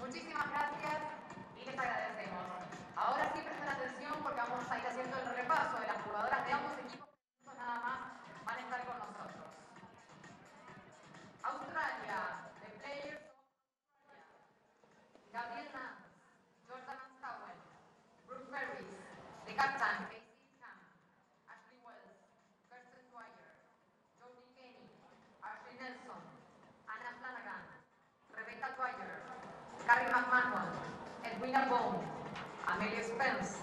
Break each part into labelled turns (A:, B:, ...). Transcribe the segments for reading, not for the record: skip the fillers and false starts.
A: Muchísimas gracias y les agradecemos. Ahora sí presten atención porque vamos a ir haciendo el repaso de las jugadoras de ambos equipos. Nada más van a estar con nosotros. Australia, the players of Australia. Gabriel Nance, Jordan Stowell, Brooke Ferris, the captain, Casey Camp, Ashley Wells, Kirsten Dwyer, Jodie Kenny, Ashley Nelson, Anna Flanagan, Rebecca Dwyer, Carrie McMahon, Edwina Bone, Amelia Spence,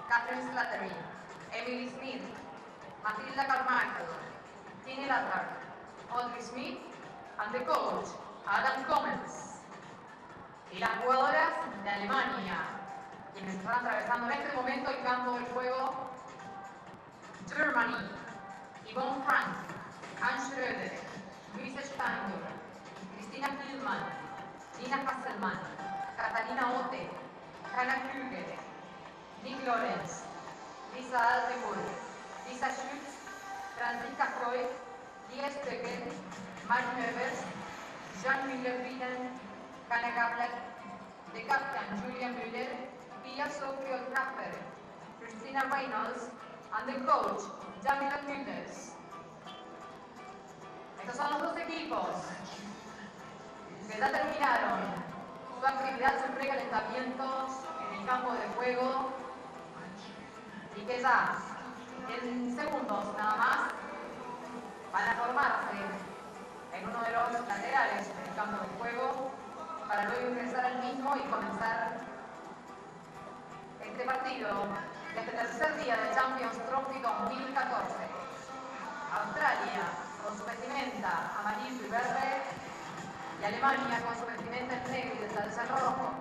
A: Catherine Slattery, Emily Smith, Matilda Carmichael, Tini Lathard, Audrey Smith, and the coach, Adam Cummins. Y las jugadoras de Alemania, quienes están atravesando en este momento el campo del juego: Germany, Yvonne Frank, Anne Schröder, Luisa Steiner, Christina Hillman, Nina Hasselmann, Catalina Otte, Hannah Krüger, Nick Lorenz, Lisa Alteburg, Lisa Schütz, Franziska Freud, Lia Stöcker, Mark Herbers, Jean Müller-Bieden, Hannah Gabler, the captain Julia Müller, Pia Sophie Otrapper, Christina Reynolds, and the coach Jamila Müllers. Estos son los dos equipos que ya terminaron su actividad, su precalentamiento en el campo de juego y que ya en segundos nada más van a formarse en uno de los laterales del campo de juego para luego ingresar al mismo y comenzar este partido de este tercer día de Champions Trophy 2014. Australia con su vestimenta amarillo y verde y Alemania con su vestimenta en negro y de salsa rojo.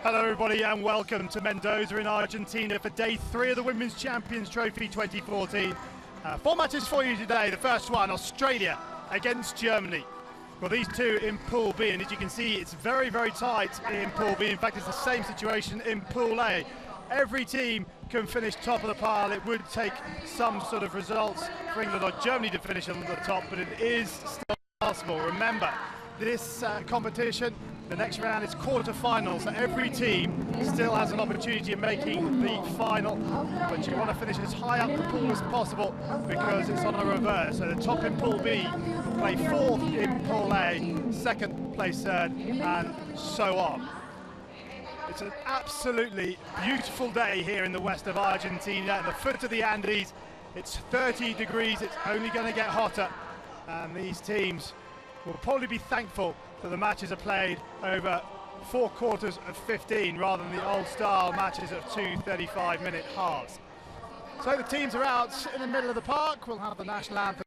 B: Hello everybody and welcome to Mendoza in Argentina for day 3 of the Women's Champions Trophy 2014. 4 matches for you today. The first one, Australia against Germany. Well, these two in Pool B, and as you can see, it's very, very tight in Pool B. In fact, it's the same situation in Pool A. Every team can finish top of the pile. It would take some sort of results for England or Germany to finish on the top, but it is still possible. Remember, this competition, the next round is quarter-finals, so every team still has an opportunity of making the final, but you want to finish as high up the pool as possible because it's on a reverse. So the top in Pool B will play 4th in Pool A, 2nd plays 3rd, and so on. It's an absolutely beautiful day here in the west of Argentina, at the foot of the Andes. It's 30 degrees, it's only going to get hotter, and these teams will probably be thankful that the matches are played over 4 quarters of 15 rather than the old style matches of 2 35-minute halves. So the teams are out in the middle of the park. We'll have the national anthem.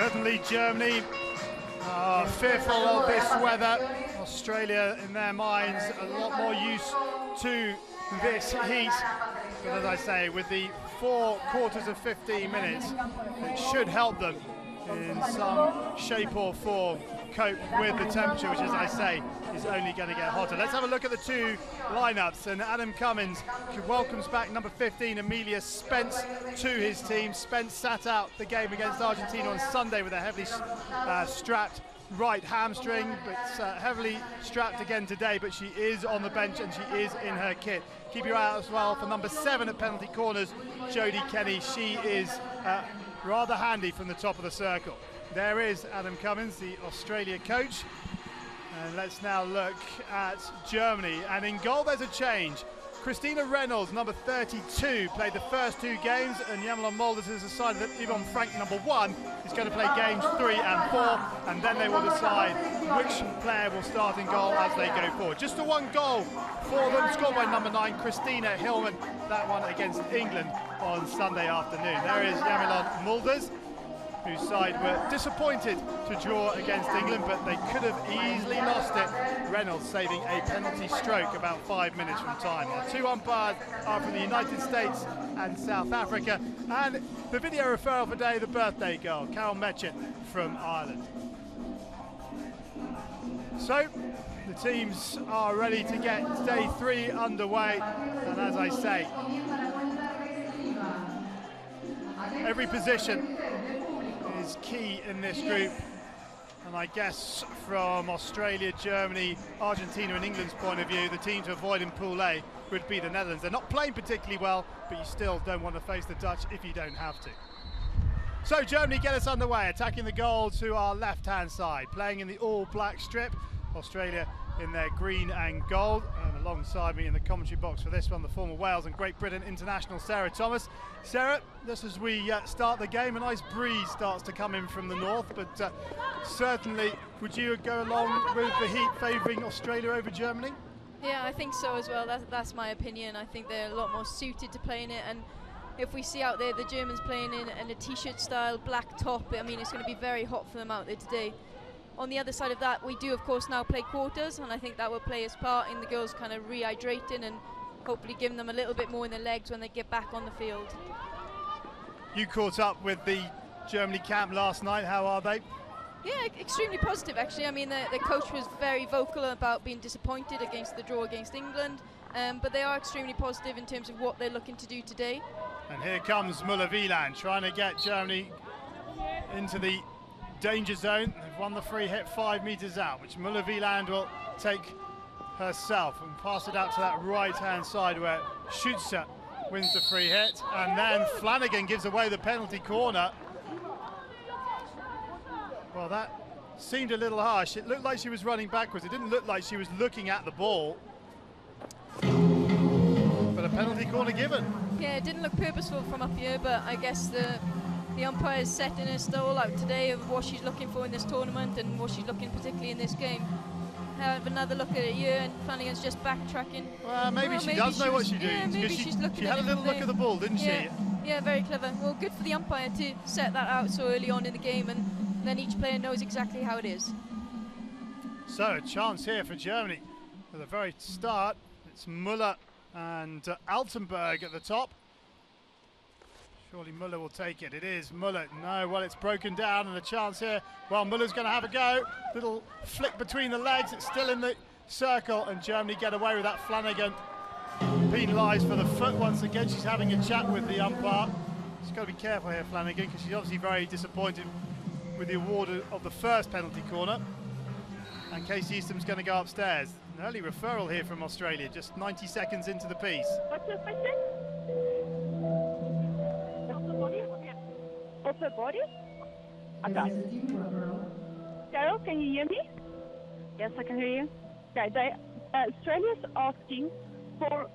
B: Certainly Germany are fearful of this weather. Australia, in their minds, a lot more used to this heat. But as I say, with the 4 quarters of 15 minutes, it should help them in some shape or form cope with the temperature, which, as I say, is only going to get hotter. Let's have a look at the 2 lineups, and Adam Cummins welcomes back number 15 Amelia Spence to his team. Spence sat out the game against Argentina on Sunday with a heavily strapped right hamstring, but heavily strapped again today, but she is on the bench and she is in her kit. Keep your eye out as well for number 7 at penalty corners, Jodie Kenny. She is rather handy from the top of the circle. There is Adam Cummins, the Australia coach. And let's now look at Germany. And in goal, there's a change. Christina Reynolds, number 32, played the first 2 games, and Yamila Mulders has decided that Yvonne Frank, number 1, is going to play games 3 and 4, and then they will decide which player will start in goal as they go forward. Just the 1 goal for them, scored by number 9, Christina Hillman, that one against England on Sunday afternoon. There is Yamila Mulders, whose side were disappointed to draw against England, but they could have easily lost it. Reynolds saving a penalty stroke about 5 minutes from time. Our 2 umpires are from the United States and South Africa, and the video referral for today, the birthday girl, Carol Metchett from Ireland. So the teams are ready to get day 3 underway, and as I say, every position is key in this group, and I guess from Australia, Germany, Argentina and England's point of view, the team to avoid in Pool A would be the Netherlands. They're not playing particularly well, but you still don't want to face the Dutch if you don't have to. So Germany get us underway, attacking the goal to our left-hand side, playing in the all-black strip. Australia in their green and gold, and alongside me in the commentary box for this one, the former Wales and Great Britain international Sarah Thomas. Sarah, just as we start the game, a nice breeze starts to come in from the north, but certainly would you go along with the heat favouring Australia over Germany?
C: Yeah, I think so as well. That's my opinion. I think they're a lot more suited to playing it, and if we see out there the Germans playing in a t-shirt style black top, I mean, it's going to be very hot for them out there today. On the other side of that, we do of course now play quarters, and I think that will play its part in the girls kind of rehydrating and hopefully giving them a little bit more in their legs when they get back on the field.
B: You caught up with the Germany camp last night. How are they?
C: Yeah, extremely positive actually. I mean, the coach was very vocal about being disappointed against the draw against England, but they are extremely positive in terms of what they're looking to do today.
B: And here comes Müller-Wieland trying to get Germany into the danger zone. They've won the free hit 5 meters out, which Müller-Wieland will take herself and pass it out to that right-hand side where Schütze wins the free hit, and then Flanagan gives away the penalty corner. Well, that seemed a little harsh. It looked like she was running backwards. It didn't look like she was looking at the ball. But a penalty corner given.
C: Yeah, it didn't look purposeful from up here, but I guess the umpire is setting her stall out today of what she's looking for in this tournament and what she's looking particularly in this game. Have another look at it here, and Flanagan's just backtracking.
B: Well, maybe she does know what she's doing.
C: Yeah, maybe she's looking
B: she had a little look at the ball, didn't she?
C: Yeah, very clever. Well, good for the umpire to set that out so early on in the game, and then each player knows exactly how it is.
B: So a chance here for Germany at the very start. It's Müller and Altenberg at the top. Surely Müller will take it. It is Müller. No, well, it's broken down, and a chance here. Well, Müller's going to have a go. Little flick between the legs. It's still in the circle, and Germany get away with that. Flanagan penalised for the foot once again. She's having a chat with the umpire. She's got to be careful here, Flanagan, because she's obviously very disappointed with the award of the first penalty corner. And Casey Easton's going to go upstairs. An early referral here from Australia, just 90 seconds into the piece.
D: What's your question? Of her body? Okay. Carol, can you hear me? Yes, I can hear you. Okay, Australia's asking for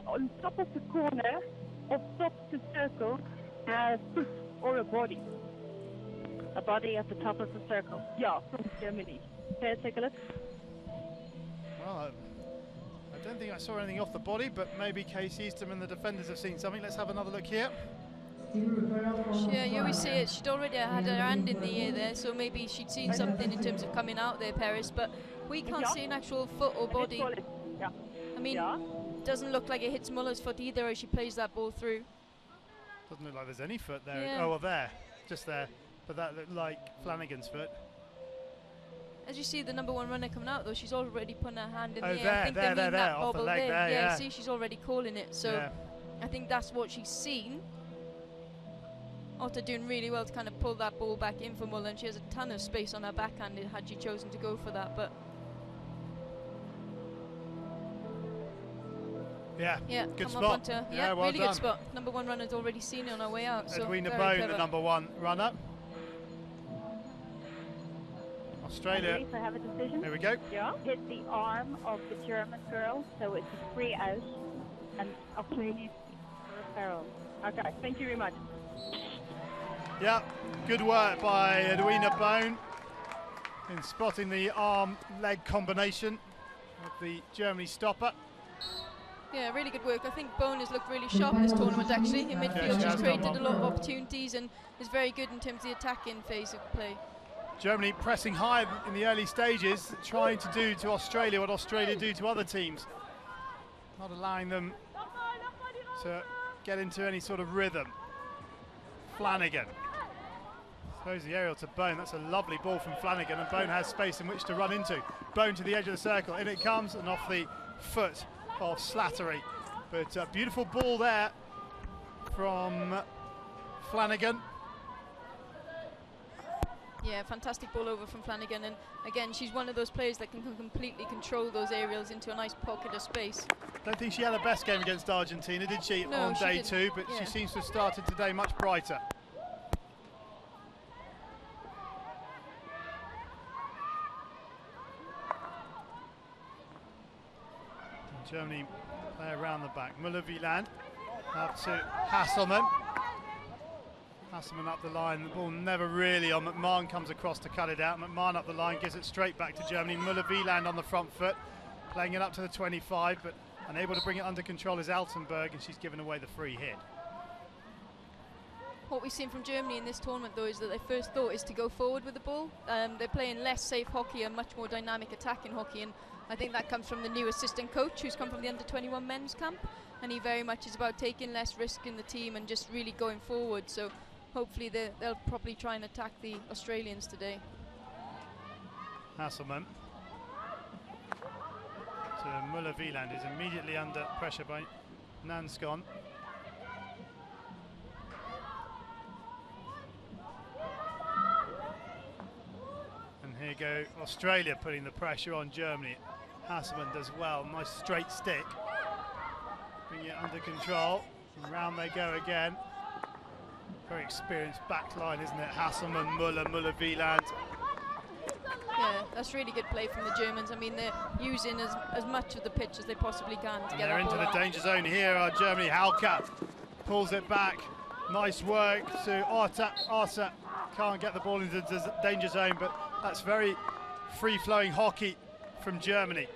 D: on top of the corner of top to circle a foot or a body. A body at the top of the circle? Yeah, from Germany. Can I take a look?
B: Well, I don't think I saw anything off the body, but maybe Casey Easton and the defenders have seen something. Let's have another look here.
C: Yeah, you always say it. She'd already had her hand in the air there, so maybe she'd seen something in terms of coming out there, Paris. But we can't see an actual foot or body. I mean, doesn't look like it hits Muller's foot either as she plays that ball through.
B: Doesn't look like there's any foot there.
C: Yeah.
B: Oh, well, there, just there. But that looked like Flanagan's foot.
C: As you see the number 1 runner coming out though, she's already putting her hand in the air.
B: There,
C: I think
B: there,
C: they mean that
B: off the
C: bobble
B: leg there,
C: yeah, see, she's already calling it. So
B: yeah.
C: I think that's what she's seen. Otta doing really well to kind of pull that ball back in for Muller, and she has a ton of space on her backhand had she chosen to go for that. But
B: yeah, good
C: come
B: spot.
C: Up onto, yeah,
B: well
C: really
B: done.
C: good spot. Number 1 runner's already seen it on her way out. So
B: Edwina
C: very
B: Bone,
C: clever.
B: the number 1 runner. Australia.
D: I have a decision.
B: Here we go.
D: Yeah. Hit the arm of the German girl, so it's a free out, and Australia for a barrel. Okay, thank you very much.
B: Yeah, good work by Edwina Bone in spotting the arm-leg combination of the Germany stopper.
C: Yeah, really good work. I think Bone has looked really sharp in this tournament actually. In midfield, she's created a lot of opportunities and is very good in terms of the attacking phase of play.
B: Germany pressing high in the early stages, trying to do to Australia what Australia do to other teams. Not allowing them to get into any sort of rhythm. Flanagan throws the aerial to Bone. That's a lovely ball from Flanagan, and Bone has space in which to run into. Bone to the edge of the circle, in it comes, and off the foot of Slattery. But beautiful ball there from Flanagan.
C: Yeah, fantastic ball over from Flanagan, and again she's one of those players that can completely control those aerials into a nice pocket of space.
B: Don't think she had her best game against Argentina, did she,
C: No,
B: on
C: she
B: day
C: didn't.
B: 2, but
C: Yeah.
B: she seems to have started today much brighter. And Germany play around the back. Muller-Wieland up to Hasselmann. Hasselmann up the line, the ball never really on. McMahon comes across to cut it out. McMahon up the line, gives it straight back to Germany. Muller-Wieland on the front foot, playing it up to the 25, but unable to bring it under control is Altenberg, and she's given away the free hit.
C: What we've seen from Germany in this tournament though is that their first thought is to go forward with the ball. They're playing less safe hockey and much more dynamic attacking hockey, and I think that comes from the new assistant coach who's come from the under-21 men's camp, and he very much is about taking less risk in the team and just really going forward. So hopefully they'll probably try and attack the Australians today.
B: Hasselmann to Muller-Wieland, who's immediately under pressure by Nanskon. And here go Australia putting the pressure on Germany. Hasselmann does well, nice straight stick. Bring it under control, and round they go again. Very experienced back line, isn't it? Hasselmann, Muller, Muller-Wieland.
C: Yeah, that's really good play from the Germans. I mean, they're using as much of the pitch as they possibly can to get
B: They're
C: that
B: into
C: ball
B: the
C: out.
B: danger zone here, Germany. Halka pulls it back. Nice work to Arta. Arta can't get the ball into the danger zone, but that's very free-flowing hockey from Germany.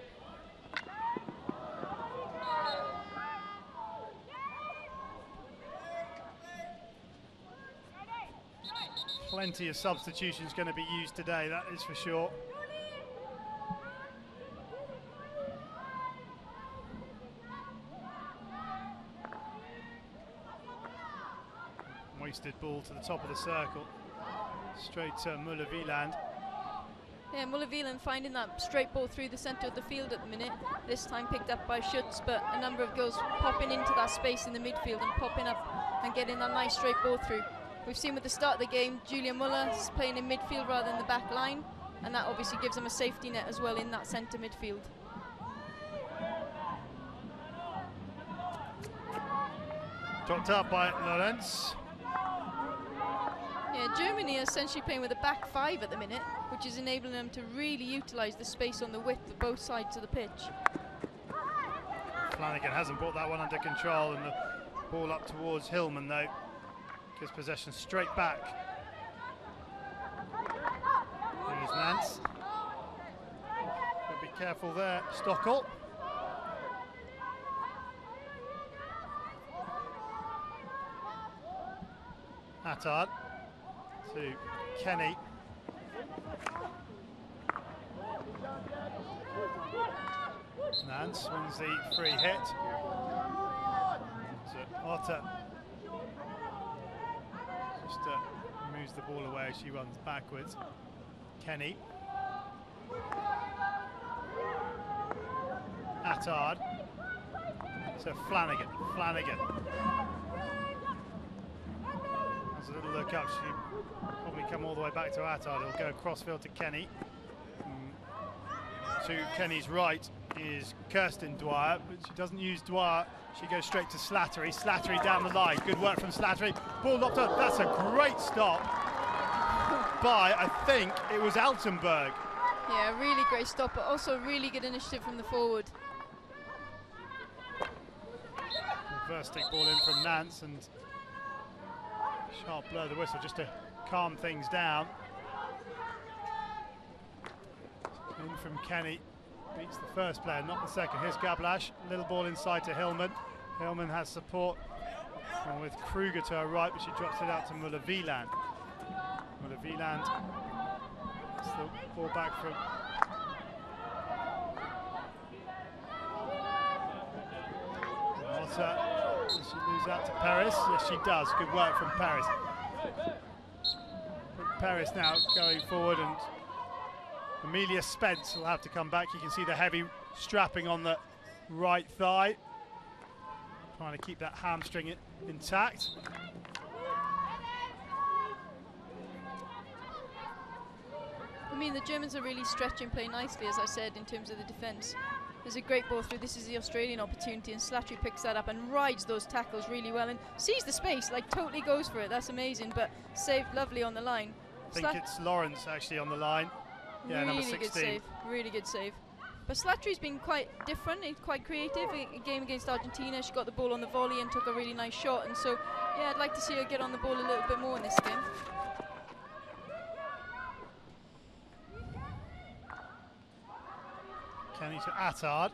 B: Plenty of substitutions going to be used today, that is for sure. Wasted ball to the top of the circle, straight to Muller-Wieland.
C: Yeah, Muller-Wieland finding that straight ball through the centre of the field at the minute. This time picked up by Schutz, but a number of girls popping into that space in the midfield and popping up and getting that nice straight ball through. We've seen with the start of the game, Julia Muller is playing in midfield rather than the back line, and that obviously gives them a safety net as well in that centre midfield.
B: Dropped up by Lorenz.
C: Yeah, Germany are essentially playing with a back 5 at the minute, which is enabling them to really utilise the space on the width of both sides of the pitch.
B: Flanagan hasn't brought that one under control, and the ball up towards Hillman though. Gives possession straight back. Here's Nance. Gotta be careful there, Stockel. Attard to Kenny. Nance wins the free hit. So Otter just moves the ball away as she runs backwards. Kenny. Attard. So Flanagan. Has a little look up. She probably come all the way back to Attard. It'll go crossfield to Kenny. To Kenny's right is Kirsten Dwyer, but she doesn't use Dwyer. She goes straight to Slattery. Slattery down the line. Good work from Slattery. Ball lopped up. That's a great stop by, I think it was Altenberg.
C: Yeah, really great stop, but also really good initiative from the forward.
B: Reverse stick ball in from Nance, and sharp blow of the whistle just to calm things down. In from Kenny, beats the first player, not the second. Here's Gablash, little ball inside to Hillman. Hillman has support with Kruger to her right, but she drops it out to Muller-Wieland. Muller-Wieland, the ball back from Otter. Does she lose out to Paris? Yes, she does. Good work from Paris. Paris now going forward, and Amelia Spence will have to come back. You can see the heavy strapping on the right thigh, trying to keep that hamstring intact.
C: I mean, the Germans are really stretching play nicely, as I said, in terms of the defence. There's a great ball through. This is the Australian opportunity, and Slattery picks that up and rides those tackles really well and sees the space, like totally goes for it. That's amazing, but saved lovely on the line.
B: I think it's Lawrence actually on the line. Yeah,
C: really
B: number 16.
C: Good save, really good save. But Slattery's been quite different, quite creative. A game against Argentina, she got the ball on the volley and took a really nice shot, and so yeah, I'd like to see her get on the ball a little bit more in this game.
B: Kenny to Attard.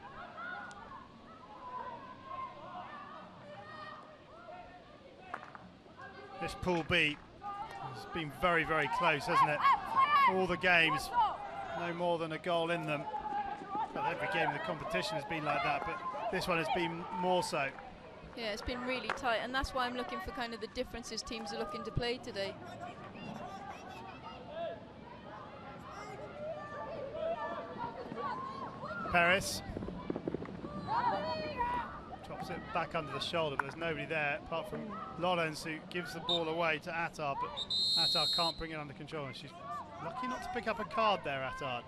B: This Pool B has been very, very close, hasn't it? All the games, no more than a goal in them. Well, every game in the competition has been like that, but this one has been more so.
C: Yeah, it's been really tight, and that's why I'm looking for kind of the differences teams are looking to play today.
B: Paris drops it back under the shoulder, but there's nobody there apart from Lawrence, who gives the ball away to Attard, but Attard can't bring it under control, and she's lucky not to pick up a card there, Attard.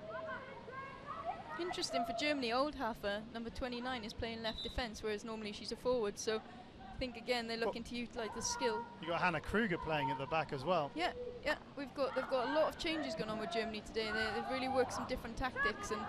C: Interesting for Germany, Oldhafer, number 29, is playing left defence, whereas normally she's a forward, so I think again they're looking to utilise the skill.
B: You got Hannah Kruger playing at the back as well.
C: Yeah, they've got a lot of changes going on with Germany today. They've really worked some different tactics, and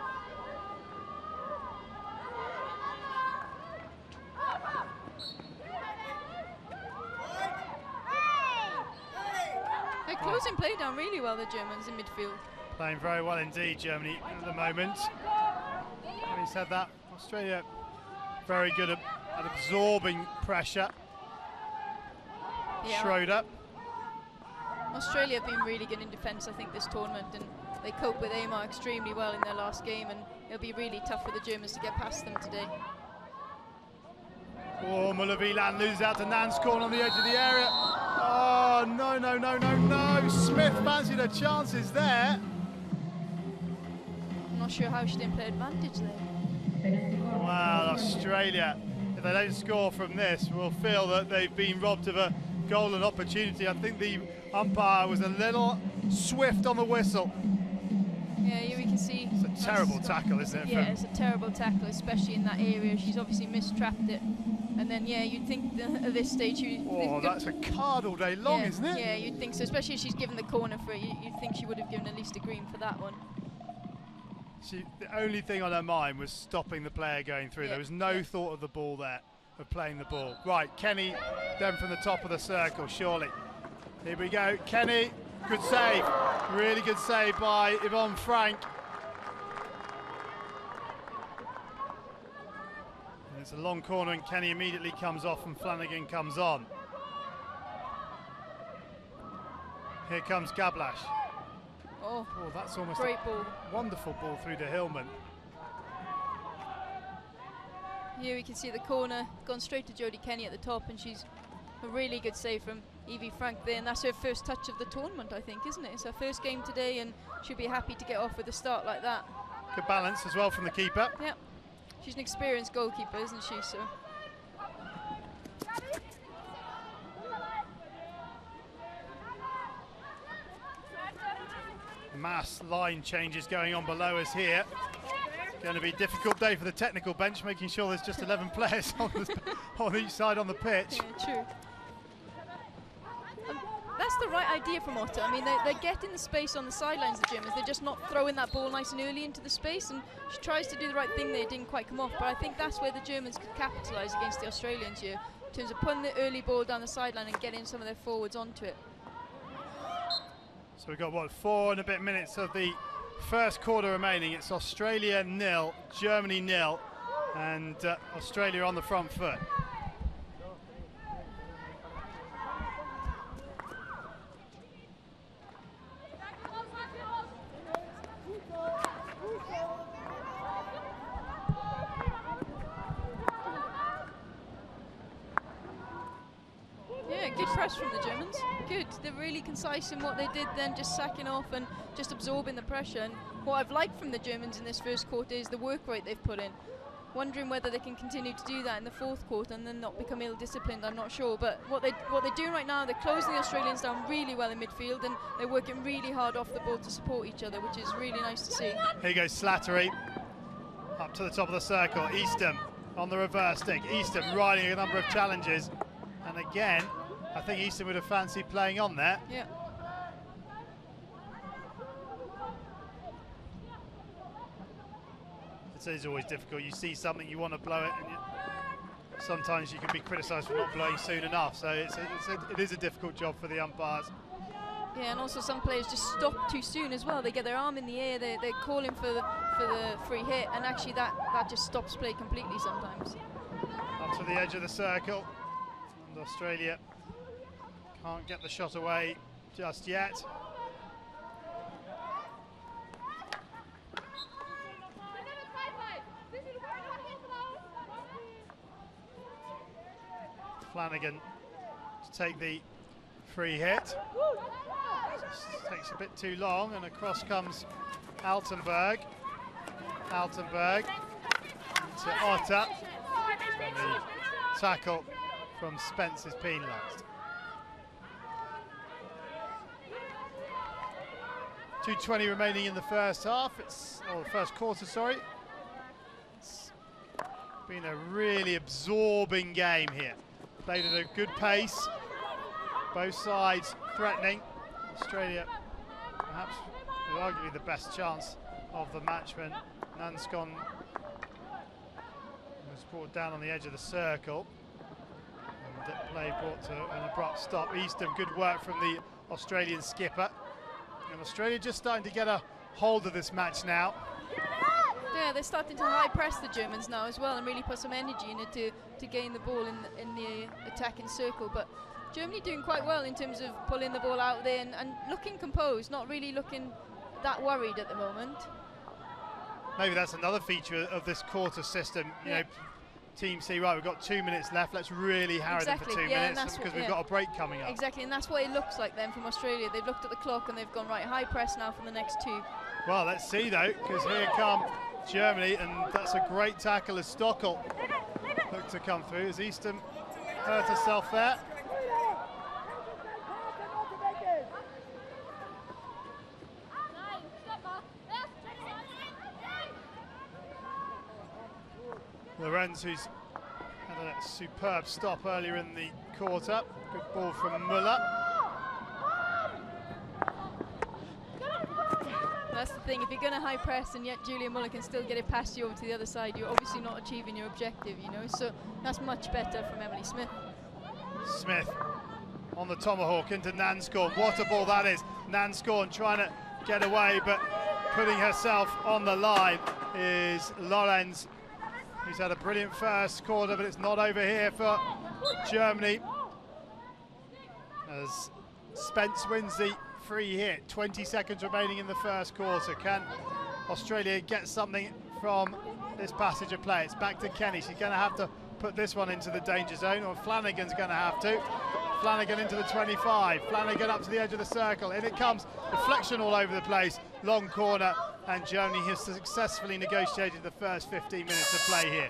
C: they're closing play down really well, the Germans in midfield.
B: Playing very well indeed, Germany at the moment. Having said that, Australia very good at absorbing pressure.
C: Yeah.
B: Schroeder.
C: Australia have been really good in defence, I think, this tournament, and they cope with Amar extremely well in their last game, and it'll be really tough for the Germans to get past them today.
B: Oh, Muller-Wieland loses out to Nance, corner on the edge of the area. Oh, no, no, no, no, no. Smith fancied her chances there.
C: I'm not sure how she didn't play advantage there.
B: Wow, Australia, if they don't score from this, will feel that they've been robbed of a golden opportunity. I think the umpire was a little swift on the whistle.
C: Yeah, we can see.
B: It's a terrible tackle, isn't it?
C: Yeah, it's a terrible tackle, especially in that area. She's obviously mistrapped it. And then, yeah, you'd think at this stage...
B: Oh, that's a card all day long, isn't it?
C: Yeah, you'd think so, especially if she's given the corner for it. You'd think she would have given at least a green for that one.
B: The only thing on her mind was stopping the player going through. There was no thought of the ball there, of playing the ball. Right, Kenny, then from the top of the circle, surely. Here we go, Kenny, good save. Really good save by Yvonne Frank. And it's a long corner, and Kenny immediately comes off and Flanagan comes on. Here comes Gablash.
C: Oh,
B: That's almost
C: great ball.
B: Wonderful ball through to Hillman.
C: Here we can see the corner, gone straight to Jodie Kenny at the top, and she's a really good save from Evie Frank there, and that's her first touch of the tournament, I think, isn't it? It's her first game today, and she'll be happy to get off with a start like that.
B: Good balance as well from the keeper.
C: Yeah, she's an experienced goalkeeper, isn't she? So.
B: Mass line changes going on below us here. Going to be a difficult day for the technical bench, making sure there's just 11 players on each side on the pitch.
C: Yeah, true. That's the right idea from Otta. I mean, they're getting the space on the sidelines, the Germans. They're just not throwing that ball nice and early into the space, and she tries to do the right thing there. It didn't quite come off, but I think that's where the Germans could capitalise against the Australians here, in terms of putting the early ball down the sideline and getting some of their forwards onto it.
B: So we've got, what, 4 and a bit minutes of the first quarter remaining. It's Australia 0, Germany 0, and Australia on the front foot.
C: Yeah, good press from the Germans. Good. They're really concise in what they did then, just sacking off and just absorbing the pressure. And what I've liked from the Germans in this first quarter is the work rate they've put in. Wondering whether they can continue to do that in the fourth quarter and then not become ill-disciplined, I'm not sure. But what they're doing right now, they're closing the Australians down really well in midfield, and they're working really hard off the ball to support each other, which is really nice to see.
B: Here goes Slattery, up to the top of the circle. Eastham on the reverse stick. Eastham riding a number of challenges. And again, I think Eastham would have fancied playing on there.
C: Yeah.
B: It is always difficult. You see something, you want to blow it, and sometimes you can be criticised for not blowing soon enough. So it is a difficult job for the umpires.
C: Yeah, and also some players just stop too soon as well. They get their arm in the air, they're calling for the free hit, and actually that just stops play completely sometimes.
B: Up to the edge of the circle, and Australia can't get the shot away just yet. Flanagan to take the free hit. Just takes a bit too long, and across comes Altenberg. Altenberg to Otta. And the tackle from Spence is penalised. 2:20 remaining in the first half. Or the first quarter, sorry. It's been a really absorbing game here. Played at a good pace, both sides threatening. Australia perhaps with arguably the best chance of the match when Nanscon was brought down on the edge of the circle. And that play brought to an abrupt stop. Eastham, good work from the Australian skipper. And Australia just starting to get a hold of this match now.
C: Yeah, they're starting to high press the Germans now as well and really put some energy in it to gain the ball in the attacking circle. But Germany doing quite well in terms of pulling the ball out there and looking composed, not really looking that worried at the moment.
B: Maybe that's another feature of this quarter system. You know, teams say, right, we've got 2 minutes left, let's really harrow them for 2 minutes because we've got a break coming up.
C: Exactly, and that's what it looks like then from Australia. They've looked at the clock and they've gone, right, high press now for the next 2.
B: Well, let's see though, because here come Germany, and that's a great tackle as Stockel looked to come through. As Eastham hurt herself there. Lorenz, who's had a superb stop earlier in the quarter. Good ball from Muller.
C: That's the thing, if you're going to high press and yet Julia Muller can still get it past you over to the other side, you're obviously not achieving your objective, you know, so that's much better from Emily Smith.
B: Smith on the tomahawk into Nanscorn. What a ball that is. Nanscorn trying to get away, but putting herself on the line is Lorenz, who's had a brilliant first quarter, but it's not over here for Germany. As Spence wins the free hit. 20 seconds remaining in the first quarter. Can Australia get something from this passage of play? It's back to Kenny. She's going to have to put this one into the danger zone, or Flanagan's going to have to. Flanagan into the 25. Flanagan up to the edge of the circle. In it comes. Deflection all over the place. Long corner. And Germany has successfully negotiated the first 15 minutes of play here.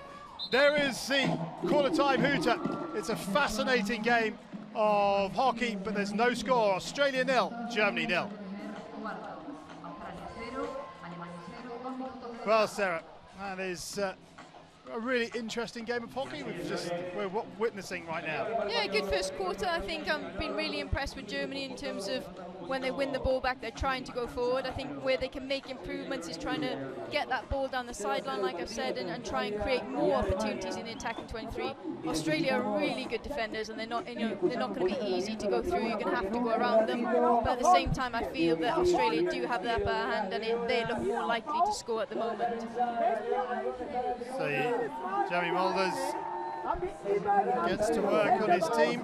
B: There is the quarter-time hooter. It's a fascinating game of hockey, but there's no score. Australia 0, Germany 0. Well, Sarah, that is a really interesting game of hockey we're witnessing right now.
C: Yeah, good first quarter. I think I've been really impressed with Germany in terms of when they win the ball back, they're trying to go forward. I think where they can make improvements is trying to get that ball down the sideline, like I've said, and try and create more opportunities in the attacking 23. Australia are really good defenders, and they're not going to be easy to go through. You're going to have to go around them. But at the same time, I feel that Australia do have the upper hand, and they look more likely to score at the moment.
B: So Jamie Mulders gets to work on his team.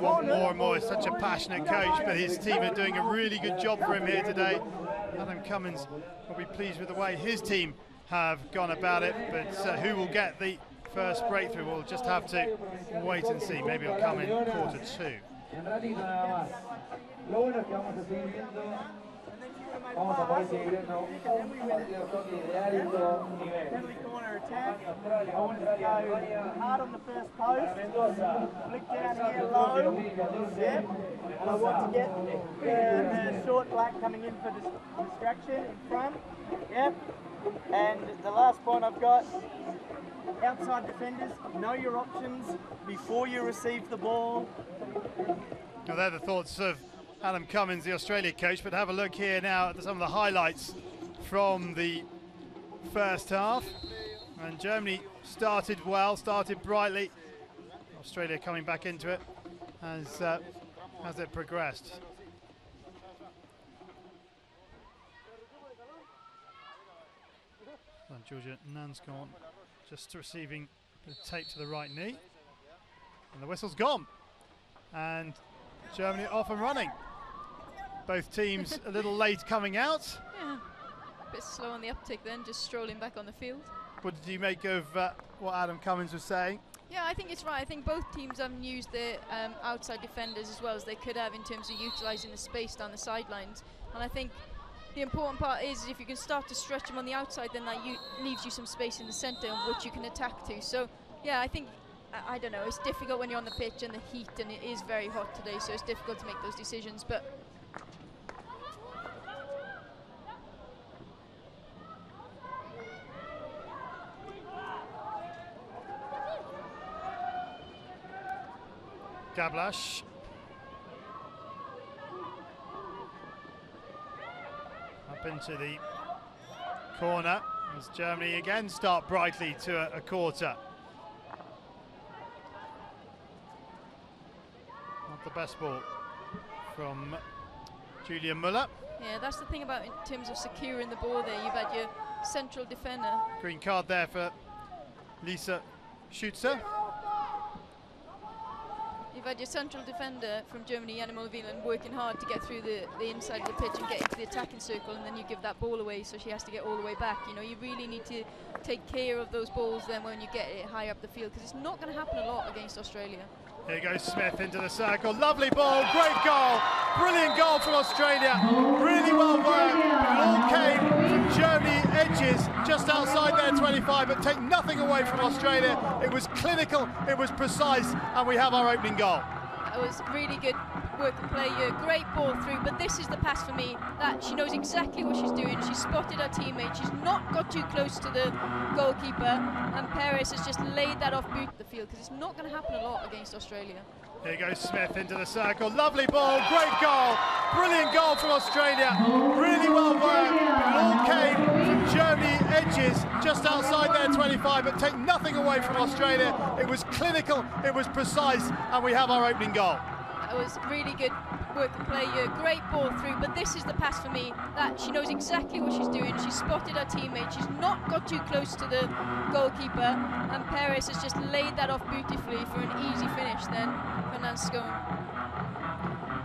B: More and more, he's such a passionate coach, but his team are doing a really good job for him here today. Adam Cummins will be pleased with the way his team have gone about it, but who will get the first breakthrough? We'll just have to wait and see. Maybe it'll come in quarter two.
E: Heavily corner attack. I wanted to go hard on the first post, flick down here low, yep. And I want to get the short black coming in for distraction in front, yep. And the last point I've got, outside defenders, know your options before you receive the ball.
B: Well, they're the thoughts of Adam Cummins, the Australia coach, but have a look here now at some of the highlights from the first half. And Germany started well, started brightly. Australia coming back into it as it progressed. And Georgia Nanscon just receiving the tape to the right knee. And the whistle's gone. And Germany off and running. Both teams a little late coming out.
C: Yeah, a bit slow on the uptick then, just strolling back on the field.
B: What did you make of what Adam Cummins was saying?
C: Yeah, I think it's right. I think both teams haven't used their outside defenders as well as they could have in terms of utilising the space down the sidelines. And I think the important part is if you can start to stretch them on the outside, then that leaves you some space in the centre which you can attack to. So, yeah, I think, I don't know, it's difficult when you're on the pitch and the heat, and it is very hot today, so it's difficult to make those decisions. But
B: Gablash. Up into the corner as Germany again start brightly to a quarter. Not the best ball from Julia Muller.
C: yeah, that's the thing about in terms of securing the ball there. You've had your central defender.
B: Green card there for Lisa Schutzer.
C: You've had your central defender from Germany, Jana Mulviland, working hard to get through the inside of the pitch and get into the attacking circle, and then you give that ball away, so she has to get all the way back. You know, you really need to take care of those balls then when you get it high up the field, because it's not going to happen a lot against Australia.
B: Here goes Smith into the circle. Lovely ball, great goal, brilliant goal from Australia. Really well worked. It all came from Germany edges just outside their 25, but take nothing away from Australia. It was clinical, it was precise, and we have our opening goal.
C: That was really good work and play here. Great ball through, but this is the pass for me. That she knows exactly what she's doing. She spotted her teammate. She's not got too close to the goalkeeper, and Perez has just laid that off boot the field, because it's not going to happen a lot against Australia.
B: Here goes Smith into the circle. Lovely ball, great goal, brilliant goal from Australia. Really well worked. It all came from Germany edges just outside their 25, but take nothing away from Australia. It was clinical, it was precise, and we have our opening goal.
C: That was really good work and play here. Great ball through, but this is the pass for me. That she knows exactly what she's doing. She spotted her teammate. She's not got too close to the goalkeeper, and Perez has just laid that off beautifully for an easy finish then for Nanscon.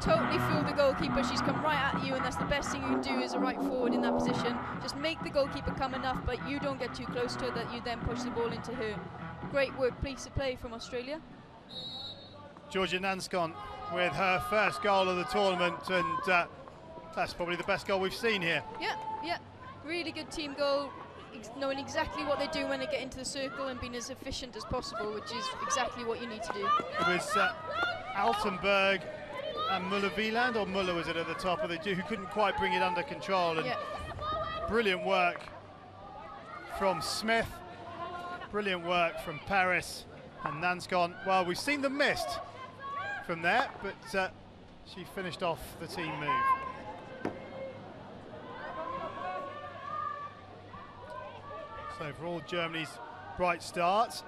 C: totally fool the goalkeeper. She's come right at you, and that's the best thing you can do as a right forward in that position. Just make the goalkeeper come enough, but you don't get too close to her that you then push the ball into her. Great work, piece of play from Australia.
B: Georgia Nanscon with her first goal of the tournament, and that's probably the best goal we've seen here.
C: Yeah, really good team goal, knowing exactly what they do when they get into the circle and being as efficient as possible, which is exactly what you need to do.
B: It was Altenberg and Muller-Wieland, or Muller was it at the top of the two, who couldn't quite bring it under control, and brilliant work from Smith, brilliant work from Paris, and Nanscon, well, we've seen the mist from there, but she finished off the team move. So for all Germany's bright starts,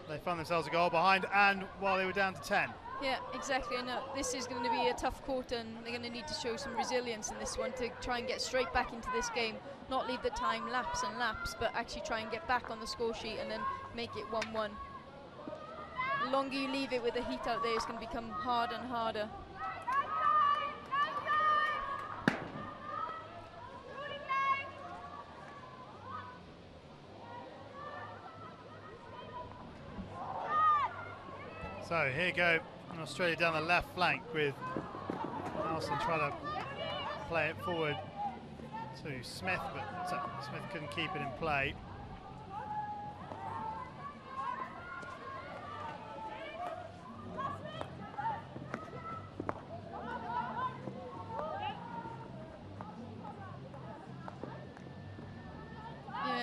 B: they found themselves a goal behind, and while they were down to 10.
C: Yeah, exactly. No, this is going to be a tough quarter, and they're going to need to show some resilience in this one to try and get straight back into this game, not leave the time lapse and lapse, but actually try and get back on the score sheet and then make it 1-1. The longer you leave it with the heat out there, it's going to become harder and harder.
B: So here go Australia down the left flank with Nelson trying to play it forward to Smith, but Smith couldn't keep it in play.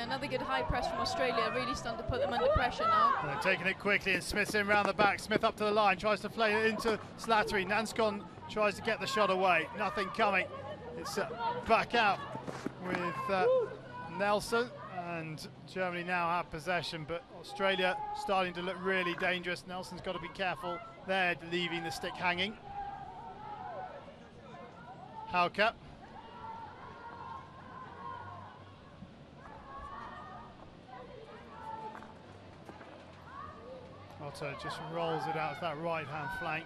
C: Another good high press from Australia, really starting to put them under pressure now.
B: And they're taking it quickly, and Smith's in round the back. Smith up to the line, tries to play it into Slattery. Nanscon tries to get the shot away, nothing coming. It's back out with Nelson, and Germany now have possession, but Australia starting to look really dangerous. Nelson's got to be careful there, leaving the stick hanging. Hauke. Otto just rolls it out that right-hand flank,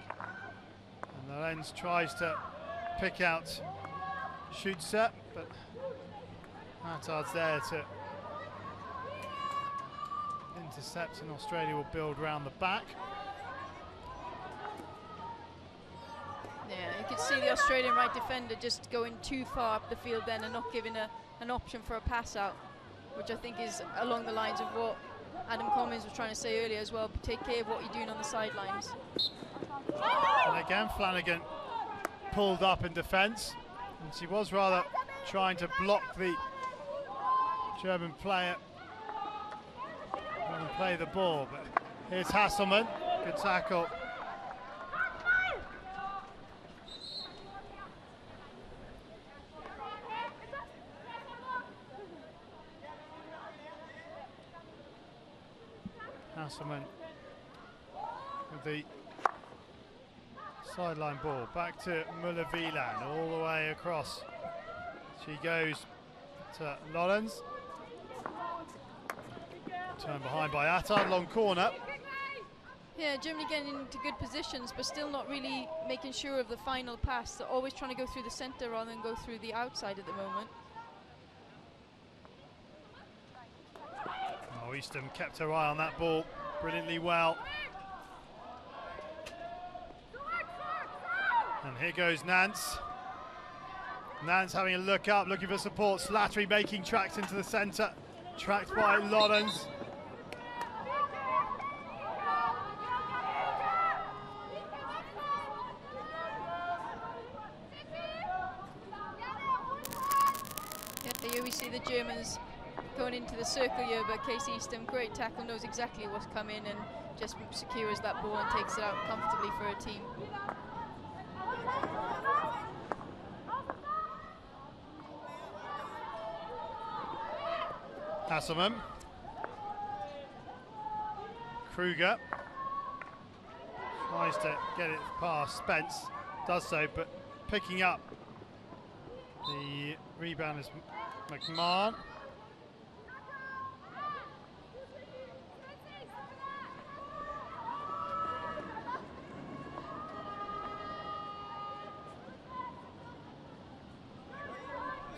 B: and the lens tries to pick out Schutzer, but Attard's there to intercept, and Australia will build round the back.
C: Yeah, you can see the Australian right defender just going too far up the field then and not giving an option for a pass out, which I think is along the lines of what Adam Cummins was trying to say earlier as well. Take care of what you're doing on the sidelines.
B: And again, Flanagan pulled up in defence, and she was rather trying to block the German player and play the ball. But here's Hasselmann, good tackle. Hasselmann with the sideline ball back to Muller-Wieland, all the way across. She goes to Lorenz. Turned behind by Attard, long corner.
C: Yeah, Germany getting into good positions, but still not really making sure of the final pass. They're always trying to go through the centre rather than go through the outside at the moment.
B: Oh, Eastham kept her eye on that ball brilliantly well. And here goes Nance. Nance having a look up, looking for support. Slattery making tracks into the centre. Tracked by Lorenz.
C: Yeah, here we see the Germans going into the circle here, but Casey Eastham, great tackle, knows exactly what's coming and just secures that ball and takes it out comfortably for her team.
B: Hasselmann. Kruger tries to get it past Spence, does so, but picking up the rebound is McMahon.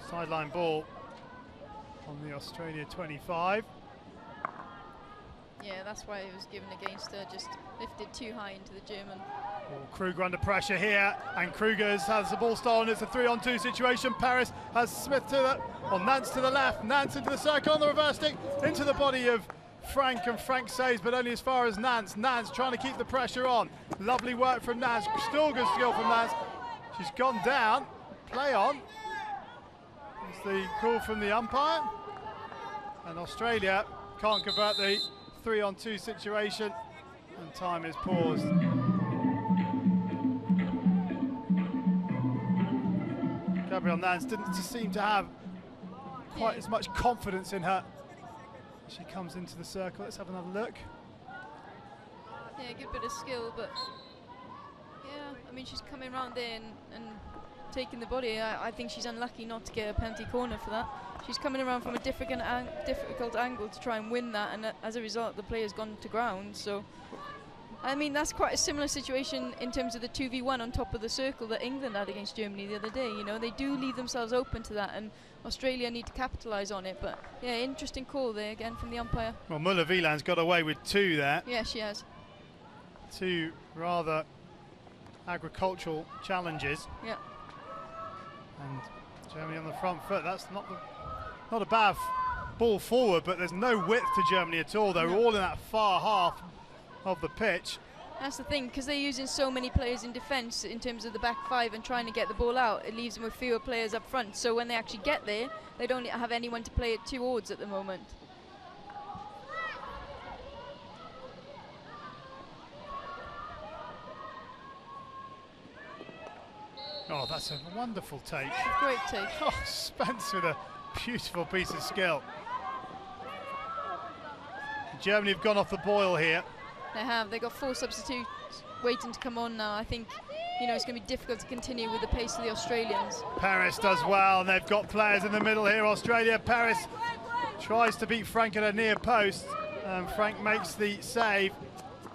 B: Sideline ball on the Australia 25.
C: Yeah, that's why it was given against her, just lifted too high into the German.
B: Oh, Kruger under pressure here, and Kruger has the ball stolen. It's a 3-on-2 situation. Paris has Smith to the, or Nance to the left, Nance into the circle on the reverse stick, into the body of Frank, and Frank saves, but only as far as Nance. Nance trying to keep the pressure on. Lovely work from Nance, still good skill from Nance. She's gone down, play on. It's the call from the umpire, and Australia can't convert the 3-on-2 situation, and time is paused. Gabrielle Nance didn't seem to have quite as much confidence in her. She comes into the circle. Let's have another look.
C: Yeah, good bit of skill, but yeah, I mean, she's coming around there and taking the body. I think she's unlucky not to get a penalty corner for that. She's coming around from a difficult angle to try and win that, and as a result, the player's gone to ground. So, I mean, that's quite a similar situation in terms of the 2v1 on top of the circle that England had against Germany the other day. You know, they do leave themselves open to that, and Australia need to capitalise on it. But yeah, interesting call there again from the umpire.
B: Well, Muller-Wieland's got away with two there.
C: Yeah, she has.
B: Two rather agricultural challenges.
C: Yeah.
B: And Germany on the front foot. That's not a bad ball forward, but there's no width to Germany at all. They're all in that far half of the pitch.
C: That's the thing, because they're using so many players in defence in terms of the back five and trying to get the ball out. It leaves them with fewer players up front. So when they actually get there, they don't have anyone to play it towards at the moment.
B: Oh, that's a wonderful take.
C: Great take.
B: Oh, Spence with a beautiful piece of skill. Germany have gone off the boil here.
C: They have. They've got 4 substitutes waiting to come on now. I think, you know, it's going to be difficult to continue with the pace of the Australians.
B: Paris does well, and they've got players in the middle here. Australia, Paris tries to beat Frank at a near post, and Frank makes the save,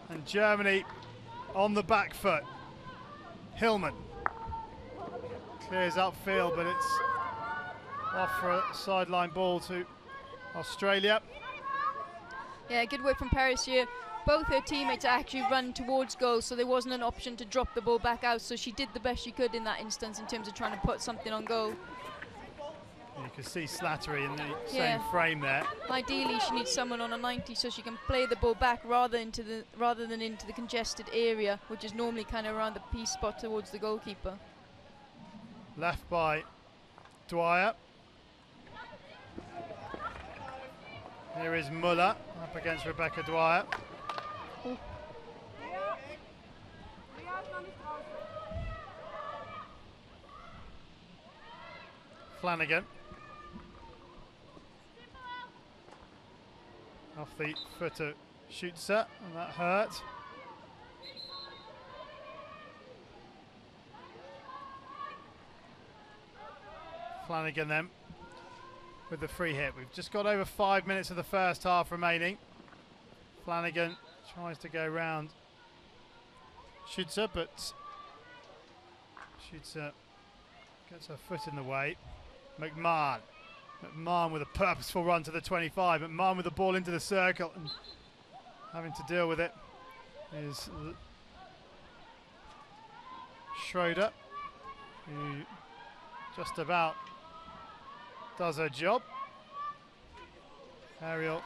B: and Germany on the back foot. Hillman clears upfield, but it's off for a sideline ball to Australia.
C: Yeah, good work from Paris here. Both her teammates actually run towards goal, so there wasn't an option to drop the ball back out, so she did the best she could in that instance in terms of trying to put something on goal.
B: You can see Slattery in the same frame there.
C: Ideally, she needs someone on a 90 so she can play the ball back rather than into the congested area, which is normally kind of around the P spot towards the goalkeeper.
B: Left by Dwyer. Here is Muller up against Rebecca Dwyer.
C: Ooh.
B: Flanagan. Off the foot of Schutzer, and that hurt. Flanagan then with the free hit. We've just got over 5 minutes of the first half remaining. Flanagan tries to go round Schutzer, but Schutzer gets her foot in the way. McMahon with a purposeful run to the 25. McMahon with the ball into the circle, and having to deal with it is Schroeder, who just about does her job. Ariel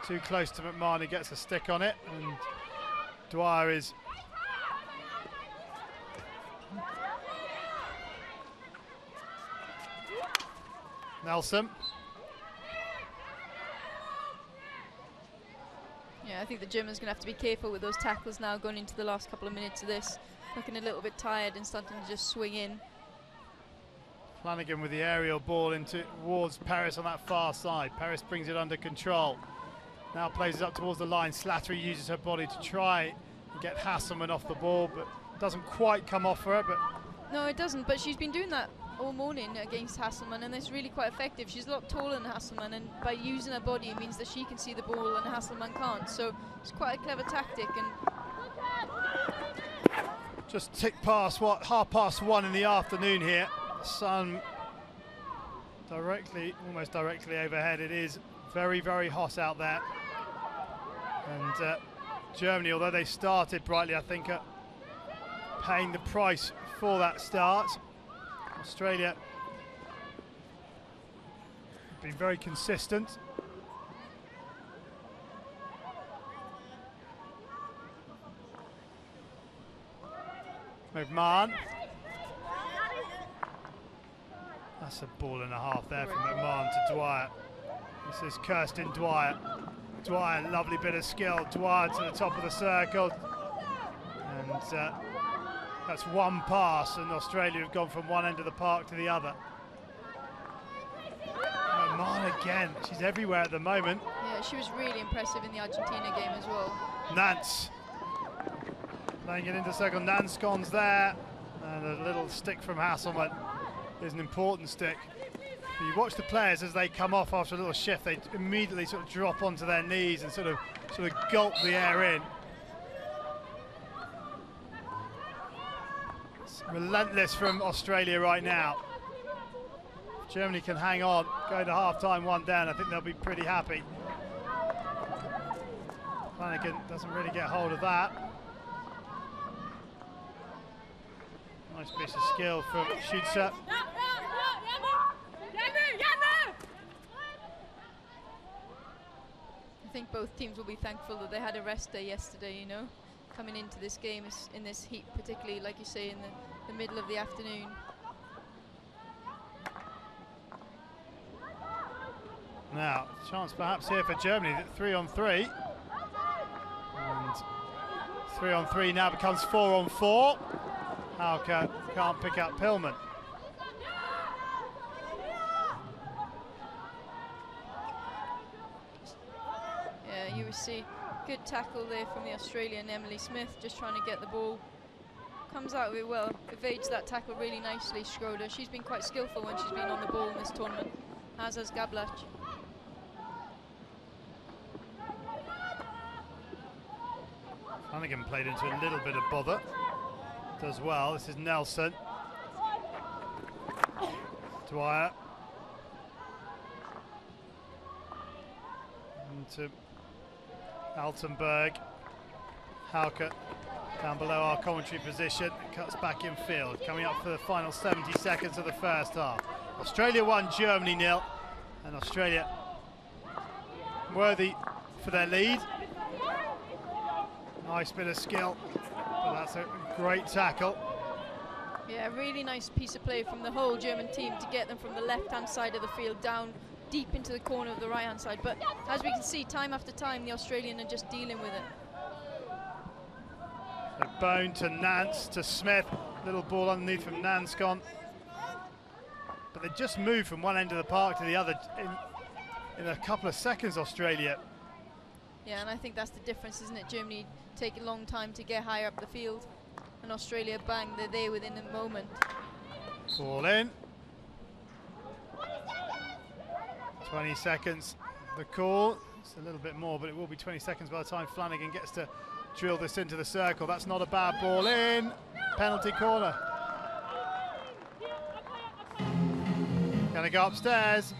B: too close to McMahon, he gets a stick on it, and Dwyer is Nelson.
C: Yeah, I think the Germans going to have to be careful with those tackles now going into the last couple of minutes of this. Looking a little bit tired and starting to just swing in.
B: Flanagan with the aerial ball towards Paris on that far side. Paris brings it under control. Now plays it up towards the line. Slattery uses her body to try and get Hasselman off the ball, but doesn't quite come off for her. But
C: no, it doesn't, but she's been doing that all morning against Hasselman, and it's really quite effective. She's a lot taller than Hasselman, and by using her body it means that she can see the ball and Hasselman can't, so it's quite a clever tactic. And
B: just tick past 1:30 in the afternoon here. The sun almost directly overhead. It is very, very hot out there. And Germany, although they started brightly, I think are paying the price for that start. Australia been very consistent. McMahon. That's a ball and a half there from McMahon to Dwyer. This is Kirsten Dwyer. Dwyer, lovely bit of skill. Dwyer to the top of the circle. And that's one pass, and Australia have gone from one end of the park to the other. McMahon again. She's everywhere at the moment.
C: Yeah, she was really impressive in the Argentina game as well.
B: Nance. Playing it into circle. Nanscon's there. And a little stick from Hasselman is an important stick. But you watch the players as they come off after a little shift, they immediately sort of drop onto their knees and sort of gulp the air in. It's relentless from Australia right now. If Germany can hang on, go to half-time 1 down, I think they'll be pretty happy. Flanagan doesn't really get hold of that. Nice piece of skill from Schützer.
C: I think both teams will be thankful that they had a rest day yesterday, you know, coming into this game in this heat, particularly, like you say, in the middle of the afternoon.
B: Now, chance perhaps here for Germany, 3-on-3. And 3-on-3 now becomes 4-on-4. Hauke can't pick up Pillman.
C: Yeah, you will see good tackle there from the Australian Emily Smith, just trying to get the ball. Comes out of it well, evades that tackle really nicely, Schroeder. She's been quite skillful when she's been on the ball in this tournament, as has Gablach.
B: Flanagan played into a little bit of bother. Does well. This is Nelson. Dwyer. Into Altenberg. Hauke down below our commentary position. Cuts back in field. Coming up for the final 70 seconds of the first half. Australia 1, Germany 0. And Australia worthy for their lead. Nice bit of skill. But that's a great tackle.
C: Yeah, really nice piece of play from the whole German team to get them from the left-hand side of the field down deep into the corner of the right-hand side. But as we can see, time after time, the Australian are just dealing with it.
B: So Bone to Nance to Smith. Little ball underneath from Nanscon. But they just moved from one end of the park to the other in a couple of seconds, Australia.
C: Yeah, and I think that's the difference, isn't it? Germany take a long time to get higher up the field, and Australia, bang, they're there within a moment.
B: Ball in. 20 seconds, the call. It's a little bit more, but it will be 20 seconds by the time Flanagan gets to drill this into the circle. That's not a bad ball in. Penalty corner. Gonna go upstairs.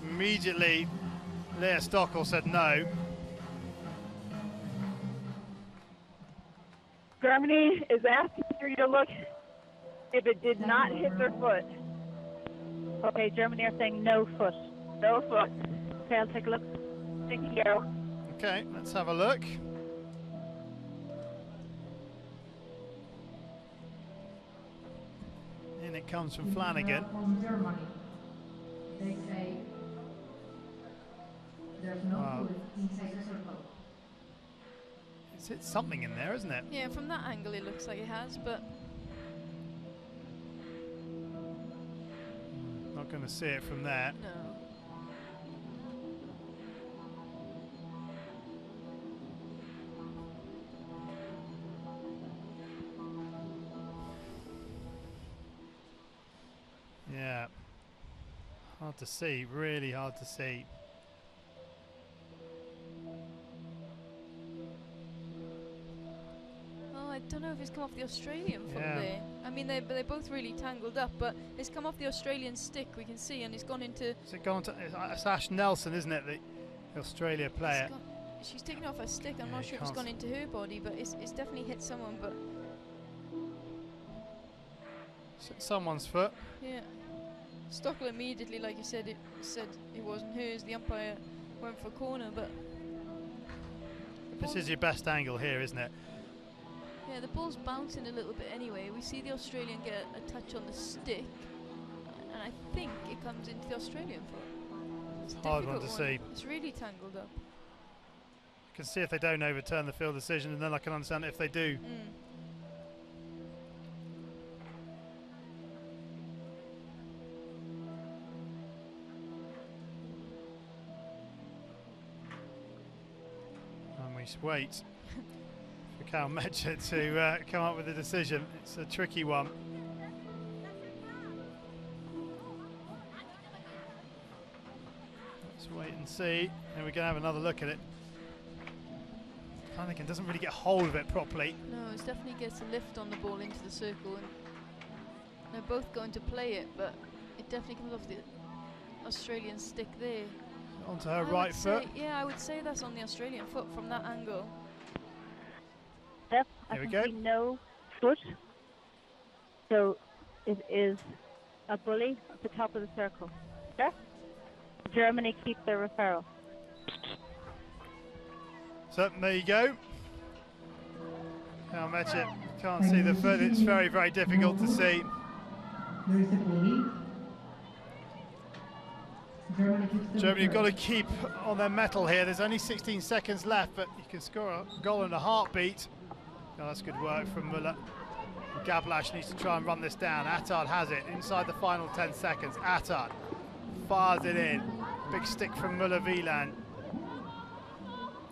B: Immediately, Leah Stockel said no.
D: Germany is asking for you to look if it did not hit their foot. Okay, Germany are saying no foot. No foot. Okay, I'll take a look. Thank you, Garo.
B: Okay, let's have a look. In it comes from Flanagan.
A: From Germany, they say there's no foot inside the circle.
B: It's hit something in there, isn't it?
C: Yeah, from that angle it looks like it has, but
B: Not going to see it from there.
C: no.
B: Yeah. Hard to see, really hard to see.
C: Oh, I don't know if it's come off the Australian foot
B: Yeah.
C: there. I mean, they're both really tangled up, but it's come off the Australian stick, we can see, and it's gone into...
B: Is it gone to... It's Ash Nelson, isn't it, the Australia player?
C: She's taken off her stick. I'm
B: Yeah,
C: not sure if it's gone into her body, but it's definitely hit someone, but...
B: Someone's foot.
C: Yeah. Stockel immediately, like you said, said it wasn't hers. The umpire went for a corner, but...
B: This is your best angle here, isn't it?
C: Yeah, the ball's bouncing a little bit anyway. We see the Australian get a touch on the stick, and I think it comes into the Australian foot. It's a
B: hard one to
C: difficult
B: see.
C: It's really tangled up.
B: You can see if they don't overturn the field decision, and then I can understand if they do. And we wait for Cal Metcher to come up with a decision. It's a tricky one. Let's wait and see, and we can have another look at it. Flanagan doesn't really get hold of it properly.
C: No, it definitely gets a lift on the ball into the circle, and they're both going to play it, but it definitely comes off the Australian stick there.
B: Onto her right foot.
C: Yeah, I would say that's on the Australian foot from that angle.
D: Yep,
B: Here we
D: I
B: go.
D: can see no foot. So it is a bully at the top of the circle. Yeah? Germany keep their referral.
B: So there you go. Cal Metcher can't see the foot. It's very, very difficult to see. Germany have got to keep on their mettle here. There's only 16 seconds left, but you can score a goal in a heartbeat. Oh, that's good work from Müller. Gablash needs to try and run this down. Attard has it inside the final 10 seconds. Attard fires it in. Big stick from Müller-Wieland.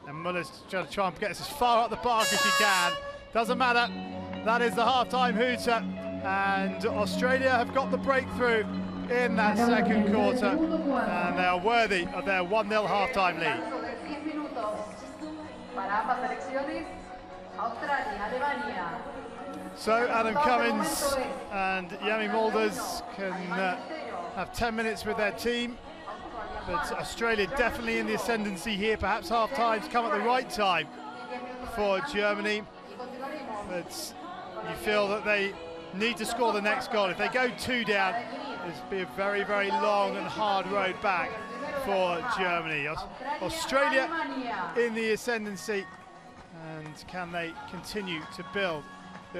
B: And Muller's trying to get us as far up the park as she can. Doesn't matter. That is the half-time hooter. And Australia have got the breakthrough in that second quarter. And they are worthy of their 1-0 half-time lead. So Adam Cummins and Yami Mulders can have 10 minutes with their team. But Australia definitely in the ascendancy here. Perhaps half-time's come at the right time for Germany. But you feel that they need to score the next goal. If they go 2 down, it'll be a very, very long and hard road back for Germany. Australia in the ascendancy. And can they continue to build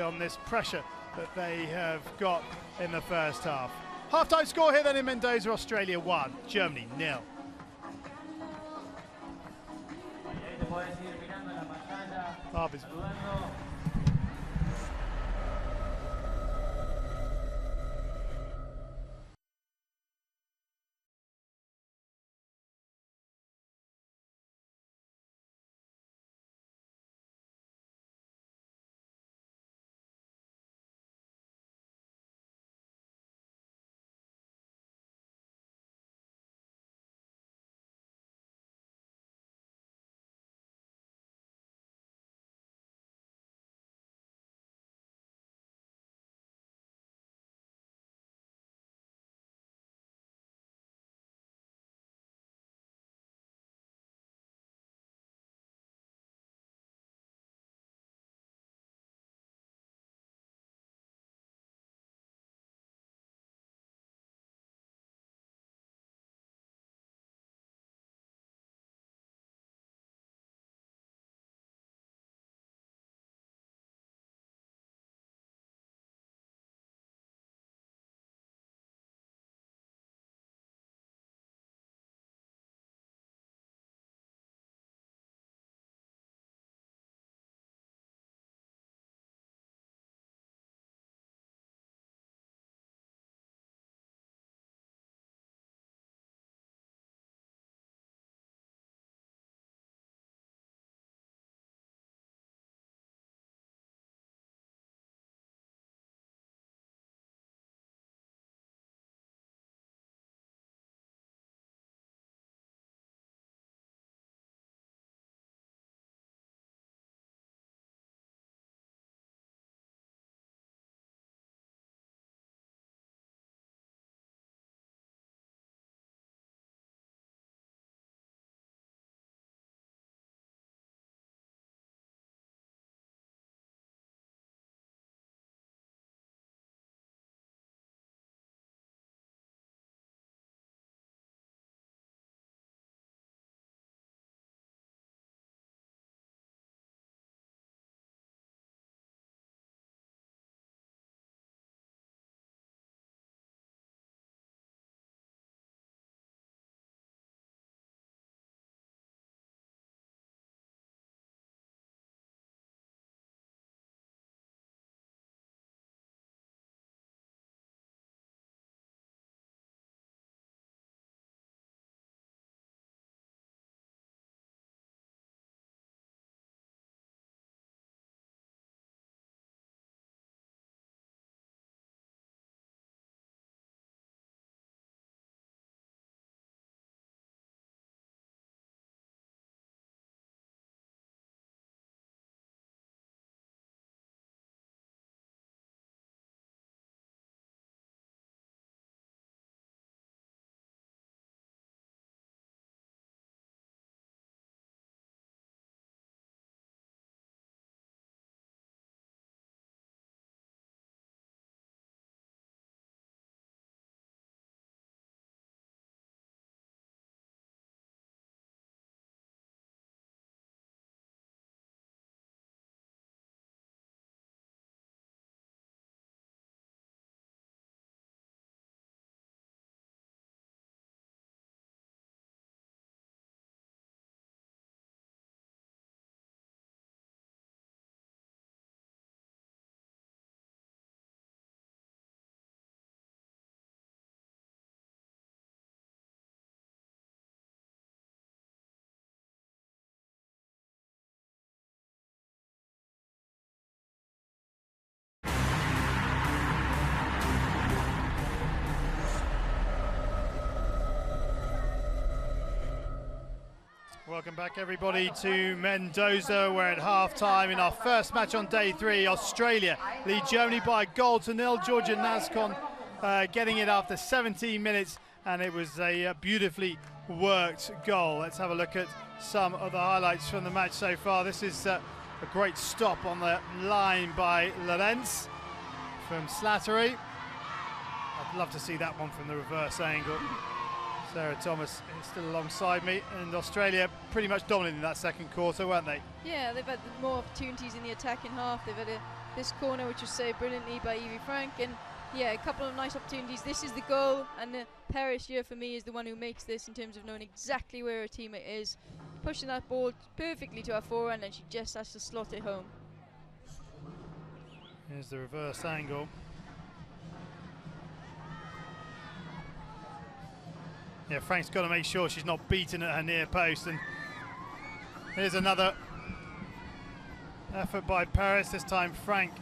B: on this pressure that they have got in the first half? Half-time score here then in Mendoza, Australia 1, Germany 0. Barber's Welcome back, everybody, to Mendoza. We're at half-time in our first match on day 3. Australia lead Germany by a goal to nil. Georgia Nazcon getting it after 17 minutes, and it was a beautifully worked goal. Let's have a look at some of the highlights from the match so far. This is a great stop on the line by Lorenz from Slattery. I'd love to see that one from the reverse angle. Sarah Thomas is still alongside me, and Australia pretty much dominant in that second quarter, weren't they?
C: Yeah, they've had more opportunities in the attacking half. They've had this corner, which was saved brilliantly by Evie Frank, and yeah, a couple of nice opportunities. This is the goal, and Paris here for me is the one who makes this in terms of knowing exactly where her teammate is, pushing that ball perfectly to her forehand, and she just has to slot it home.
B: Here's the reverse angle. Yeah, Frank's got to make sure she's not beaten at her near post, and here's another effort by Paris, this time Frank.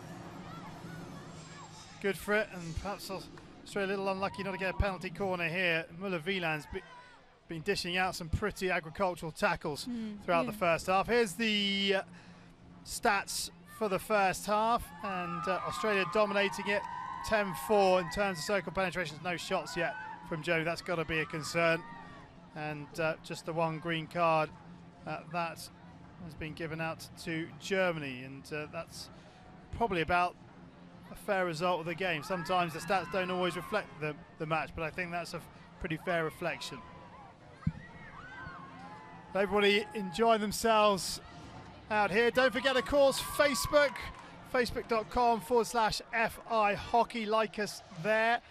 B: Good for it, and perhaps Australia a little unlucky not to get a penalty corner here. Muller-Wieland's been dishing out some pretty agricultural tackles throughout the first half. Here's the stats for the first half, and Australia dominating it 10-4 in terms of circle penetrations. No shots yet from Joe. That's got to be a concern, and just the one green card that has been given out to Germany, and that's probably about a fair result of the game. Sometimes the stats don't always reflect the match, but I think that's a pretty fair reflection. Everybody enjoying themselves out here. Don't forget, of course, facebook.com/FI Hockey. Like us there.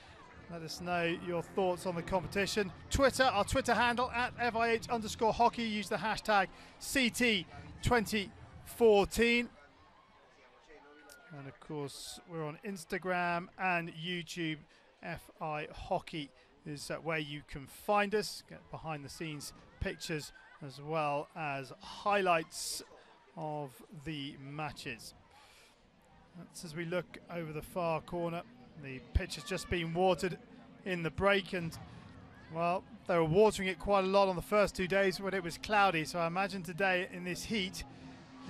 B: Let us know your thoughts on the competition. Twitter, our Twitter handle @FIH_hockey. Use the hashtag CT2014. And of course, we're on Instagram and YouTube. FI Hockey is where you can find us. Get behind the scenes pictures as well as highlights of the matches. That's as we look over the far corner. The pitch has just been watered in the break, and well, they were watering it quite a lot on the first 2 days when it was cloudy, so I imagine today in this heat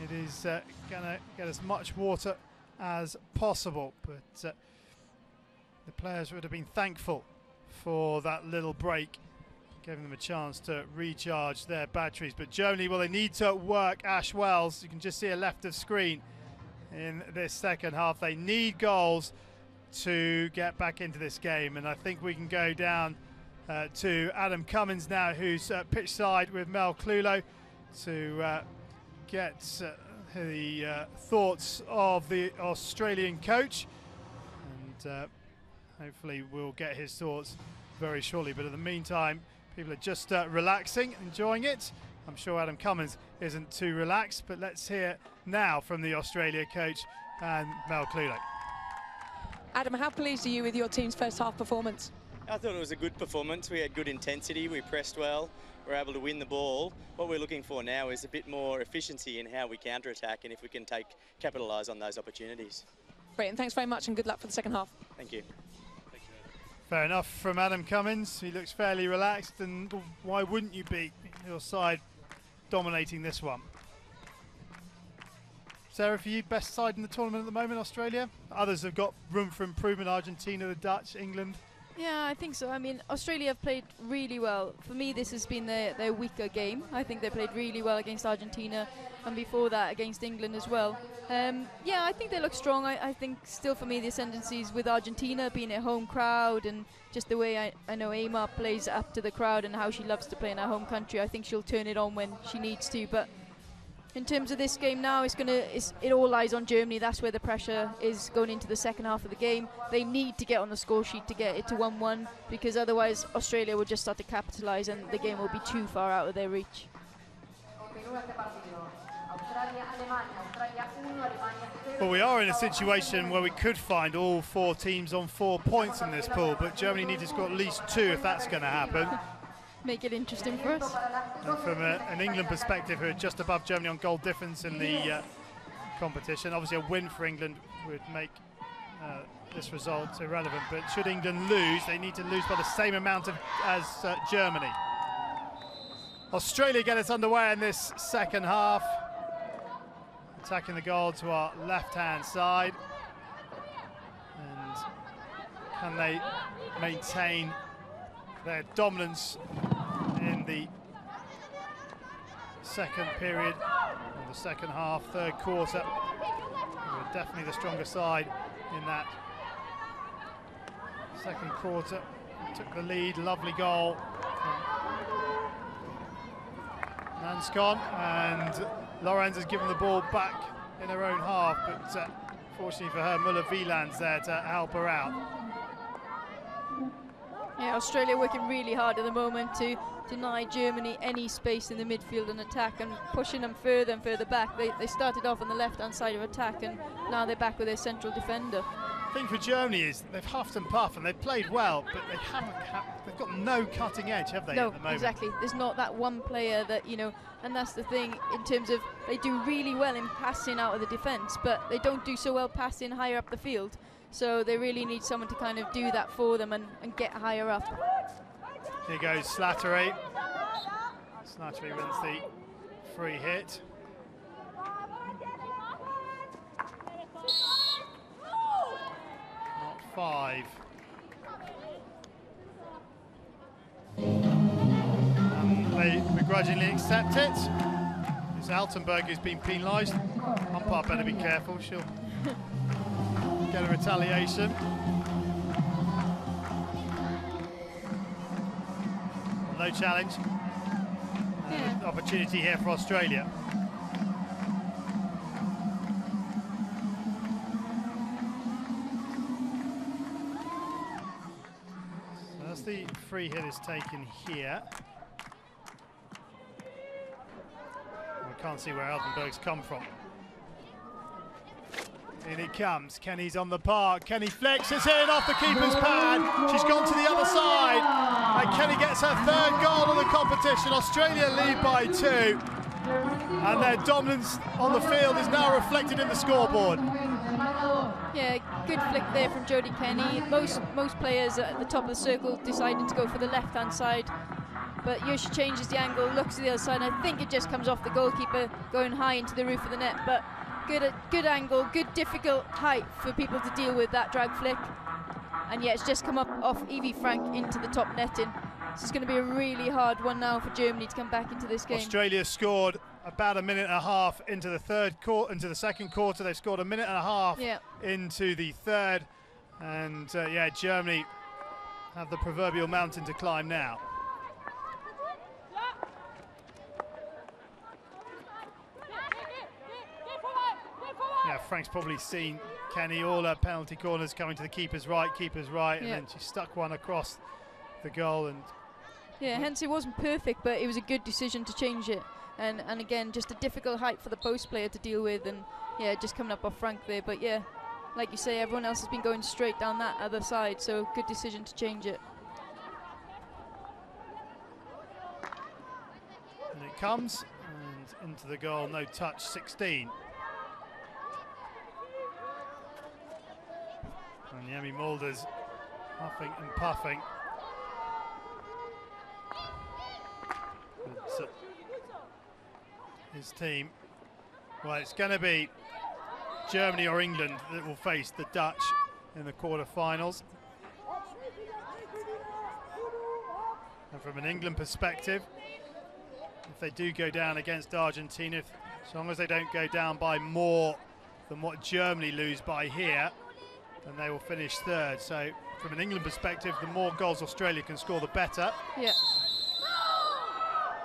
B: it is going to get as much water as possible, but the players would have been thankful for that little break, giving them a chance to recharge their batteries. But Germany, well, they need to work Ash Wells. You can just see a left of screen in this second half. They need goals to get back into this game, and I think we can go down to Adam Cummins now, who's pitch side with Mel Clulo, to get the thoughts of the Australian coach, and hopefully we'll get his thoughts very shortly. But in the meantime, people are just relaxing, enjoying it. I'm sure Adam Cummins isn't too relaxed, but let's hear now from the Australia coach and Mel Clulo.
F: Adam, how pleased are you with your team's first half performance?
G: I thought it was a good performance. We had good intensity, we pressed well, we were able to win the ball. What we're looking for now is a bit more efficiency in how we counter-attack, and if we can capitalise on those opportunities.
F: Brilliant, thanks very much and good luck for the second half.
G: Thank you.
B: Fair enough from Adam Cummins. He looks fairly relaxed, and why wouldn't you be? Your side dominating this one. Sarah, for you, best side in the tournament at the moment, Australia? Others have got room for improvement, Argentina, the Dutch, England.
C: Yeah, I think so. I mean, Australia have played really well. For me, this has been their weaker game. I think they played really well against Argentina, and before that against England as well. Yeah, I think they look strong. I think still for me the ascendancy is with Argentina, being a home crowd, and just the way I know Aimar plays up to the crowd and how she loves to play in her home country. I think she'll turn it on when she needs to. But in terms of this game now, it all lies on Germany. That's where the pressure is going into the second half of the game. They need to get on the score sheet to get it to 1-1, because otherwise Australia will just start to capitalise and the game will be too far out of their reach.
B: Well, we are in a situation where we could find all 4 teams on 4 points in this pool, but Germany need to score at least 2 if that's going to happen.
C: Make it interesting for us.
B: And from an England perspective, who are just above Germany on goal difference in the competition, obviously a win for England would make this result irrelevant, but should England lose, they need to lose by the same amount as Germany. Australia get us underway in this second half. Attacking the goal to our left-hand side. And can they maintain their dominance in the second period, or the second half, third quarter? We're definitely the stronger side in that second quarter. Took the lead, lovely goal from Nanscon, and Lorenz has given the ball back in her own half, but fortunately for her, Muller-Wieland's there to help her out.
C: Yeah, Australia working really hard at the moment to deny Germany any space in the midfield and attack, and pushing them further and further back. They started off on the left-hand side of attack, and now they're back with their central defender.
B: The thing for Germany is they've huffed and puffed and they've played well, but they've got no cutting edge, have they,
C: no,
B: at the moment?
C: Exactly. There's not that one player that, you know, and that's the thing in terms of they do really well in passing out of the defence, but they don't do so well passing higher up the field. So they really need someone to kind of do that for them and get higher up.
B: Here goes Slattery. Slattery wins the free hit. Not 5. They begrudgingly accept it. It's Altenberg who's been penalised. Umpire better be careful, she'll get a retaliation. No challenge.
C: Yeah.
B: Opportunity here for Australia. So that's the free hit is taken here. We can't see where Altenberg's come from. In it comes. Kenny's on the park. Kenny flicks it in off the keeper's pad. She's gone to the other side. And Kenny gets her third goal of the competition. Australia lead by 2. And their dominance on the field is now reflected in the scoreboard.
C: Yeah, good flick there from Jodie Kenny. Most players at the top of the circle decided to go for the left-hand side. But here she changes the angle, looks to the other side, and I think it just comes off the goalkeeper going high into the roof of the net. But good angle, good difficult height for people to deal with that drag flick. And yeah, it's just come up off Evie Frank into the top netting. This is going to be a really hard one now for Germany to come back into this game.
B: Australia scored about a minute and a half into the second quarter. They've scored a minute and a half into the third. And yeah, Germany have the proverbial mountain to climb now. Yeah, Frank's probably seen Kenny, all her penalty corners coming to the keeper's right, and then she stuck one across the goal. And
C: yeah, hence it wasn't perfect, but it was a good decision to change it. And again, just a difficult height for the post player to deal with, and yeah, just coming up off Frank there. But yeah, like you say, everyone else has been going straight down that other side, so good decision to change it.
B: And it comes, and into the goal, no touch, 16. And Yemi Mulder's huffing and puffing. But, his team, well, it's going to be Germany or England that will face the Dutch in the quarter-finals. And from an England perspective, if they do go down against Argentina, as long as they don't go down by more than what Germany lose by here, then they will finish third. So from an England perspective, the more goals Australia can score, the better.
C: Yeah.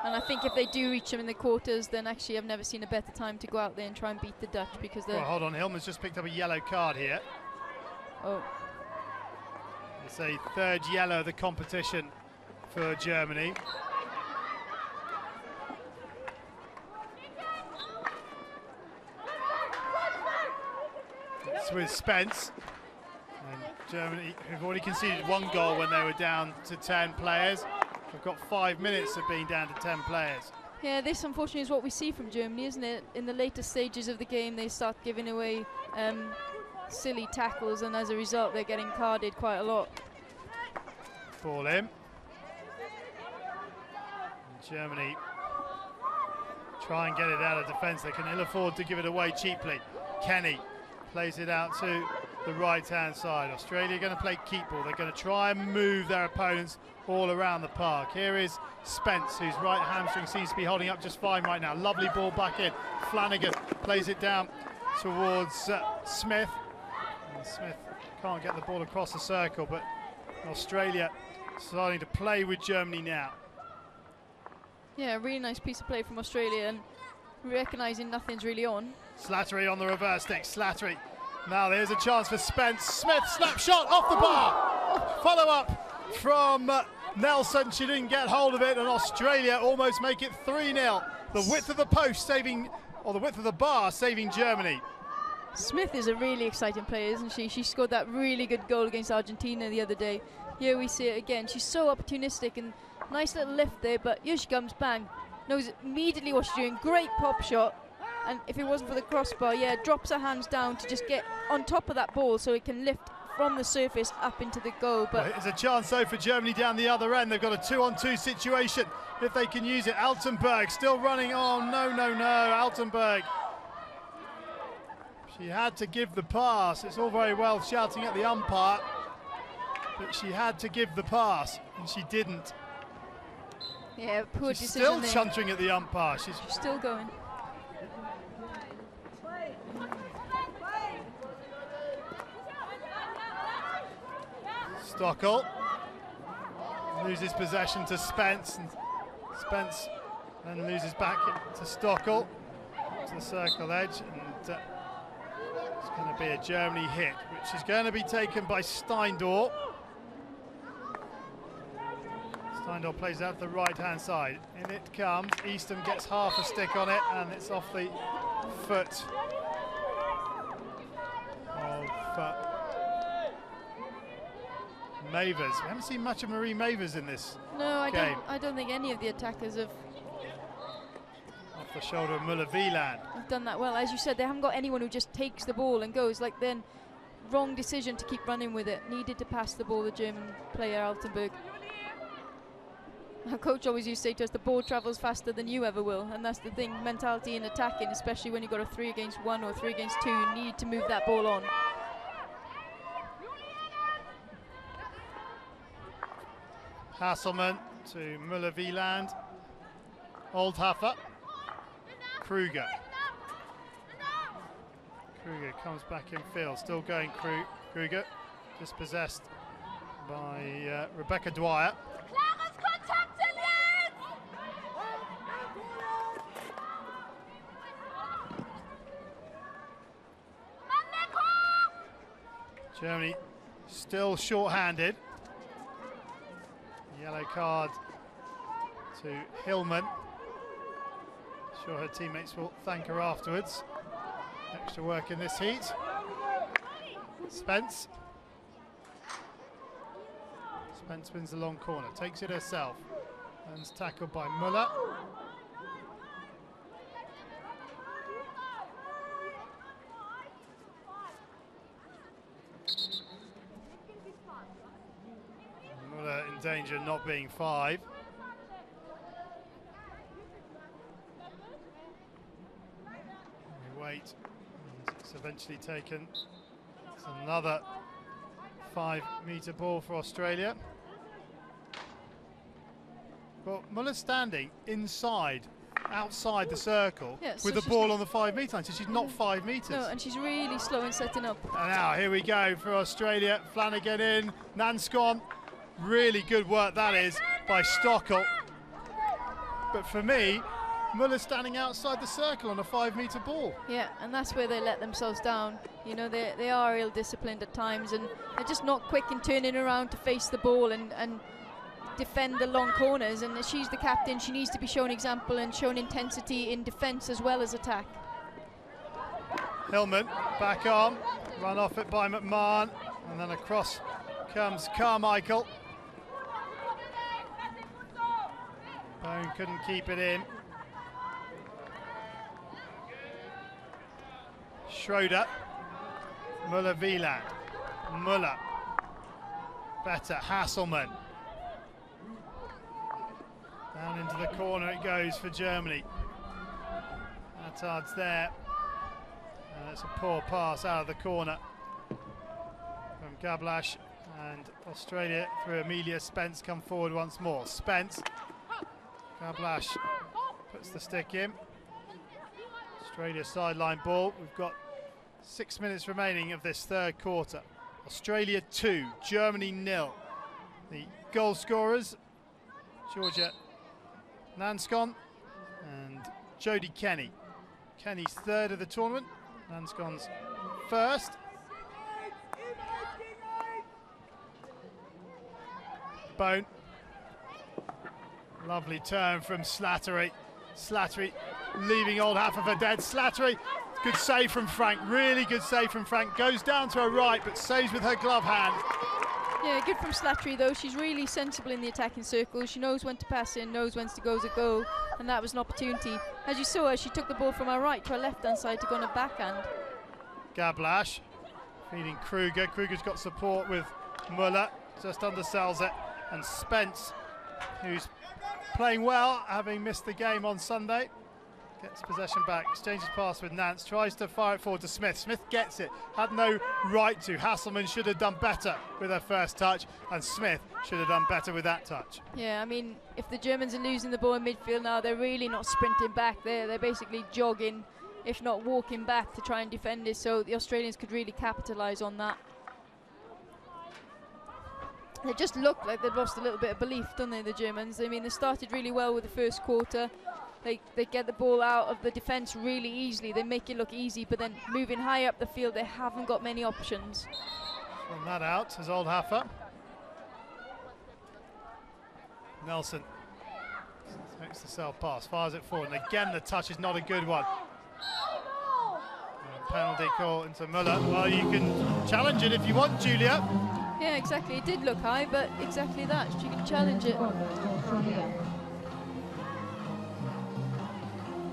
C: And I think if they do reach them in the quarters, then actually I've never seen a better time to go out there and try and beat the Dutch, because they're...
B: Well, hold on, Hillman's just picked up a yellow card here.
C: Oh.
B: It's a third yellow of the competition for Germany. It's with Spence. And Germany have already conceded 1 goal when they were down to 10 players. We've got 5 minutes of being down to 10 players.
C: Yeah, this unfortunately is what we see from Germany, isn't it? In the later stages of the game, they start giving away silly tackles, and as a result, they're getting carded quite a lot.
B: Ball in. And Germany try and get it out of defence. They can ill afford to give it away cheaply. Kenny plays it out to the right-hand side. Australia going to play keep ball. They're going to try and move their opponents all around the park. Here is Spence, whose right hamstring seems to be holding up just fine right now. Lovely ball back in. Flanagan plays it down towards Smith. And Smith can't get the ball across the circle, but Australia starting to play with Germany now.
C: Yeah, a really nice piece of play from Australia, and recognising nothing's really on.
B: Slattery on the reverse stick. Slattery. Now there's a chance for Spence. Smith, snapshot off the bar. Follow up from Nelson. She didn't get hold of it, and Australia almost make it 3-0. The width of the post saving, or the width of the bar saving Germany.
C: Smith is a really exciting player, isn't she? She scored that really good goal against Argentina the other day. Here we see it again. She's so opportunistic, and nice little lift there, but here she comes, bang. Knows immediately what she's doing. Great pop shot. And if it wasn't for the crossbar, yeah, drops her hands down to just get on top of that ball so it can lift from the surface up into the goal. But
B: there's a chance though for Germany down the other end. They've got a 2-on-2 situation if they can use it. Altenberg still running on. No, Altenberg. She had to give the pass. It's all very well shouting at the umpire, but she had to give the pass, and she didn't.
C: Yeah, poor
B: She's
C: decision
B: still
C: there.
B: chuntering at the umpire.
C: She's still going.
B: Stockel loses possession to Spence, and Spence then loses back to Stockel to the circle edge, and it's going to be a Germany hit, which is going to be taken by Steindorf. Steindorf plays out the right-hand side. In it comes. Easton gets half a stick on it, and it's off the foot of Mavers. We haven't seen much of Marie Mavers in this game.
C: I don't think any of the attackers have
B: Off the shoulder of Muller-Wieland.
C: Have done that well. As you said, they haven't got anyone who just takes the ball and goes. Like, then wrong decision to keep running with it. Needed to pass the ball, the German player Altenberg. Our coach always used to say to us, the ball travels faster than you ever will, and that's the thing, mentality in attacking, especially when you've got a 3-against-1 or 3-against-2, you need to move that ball on.
B: Hasselmann to Muller-Wieland. Oldhaffer. Kruger. Kruger comes back in field, still going Kruger, dispossessed by Rebecca Dwyer. Germany still short-handed. Yellow card to Hillman. Sure her teammates will thank her afterwards. Extra work in this heat. Spence. Spence wins the long corner, takes it herself. And tackled by Muller. Muller in danger of not being 5. We wait, and it's eventually taken. It's another 5-metre ball for Australia. Well, Muller's standing inside, outside the circle, with the ball on the 5-metre line, so she's not 5 metres.
C: No, and she's really slow in setting up.
B: And now, here we go for Australia. Flanagan in, Nanscon. Really good work that is by Stockel. But for me, Muller's standing outside the circle on a 5-metre ball.
C: Yeah, and that's where they let themselves down. You know, they are ill-disciplined at times, and they're just not quick in turning around to face the ball and defend the long corners. And she's the captain, she needs to be shown example and shown intensity in defence as well as attack.
B: Hillman back on, run off it by McMahon, and then across comes Carmichael. Bone couldn't keep it in. Schroeder, Muller-Wieland, Muller, better, Hasselmann. Down into the corner it goes for Germany. Attard's there. And it's a poor pass out of the corner from Gablash, and Australia through Amelia Spence come forward once more. Spence, Gablash puts the stick in. Australia sideline ball. We've got 6 minutes remaining of this third quarter. Australia 2, Germany 0. The goal scorers, Georgia Nanscon and Jodie Kenny. Kenny's third of the tournament, Nanscon's first. Bone. Lovely turn from Slattery. Slattery leaving old Haffer dead. Slattery, good save from Frank, really good save from Frank. Goes down to her right, but saves with her glove hand.
C: Yeah, good from Slattery though. She's really sensible in the attacking circle. She knows when to pass in, knows when to go as a goal, and that was an opportunity. As you saw her, she took the ball from her right to her left-hand side to go on her backhand.
B: Gablash feeding Kruger. Kruger's got support with Muller, just undersells it. And Spence, who's playing well, having missed the game on Sunday, gets possession back, exchanges pass with Nance, tries to fire it forward to Smith. Smith gets it, had no right to. Hasselman should have done better with her first touch, and Smith should have done better with that touch.
C: Yeah, I mean, if the Germans are losing the ball in midfield now, they're really not sprinting back. They're basically jogging, if not walking back to try and defend it, so the Australians could really capitalise on that. They just look like they've lost a little bit of belief, don't they, the Germans? I mean, they started really well with the first quarter. They get the ball out of the defence really easily. They make it look easy, but then moving high up the field, they haven't got many options.
B: From that out is old Haffer. Nelson takes the self pass, fires it forward, and again the touch is not a good one. And penalty call into Muller. Well, you can challenge it if you want, Julia.
C: Yeah, exactly. It did look high, but exactly that. She can challenge it.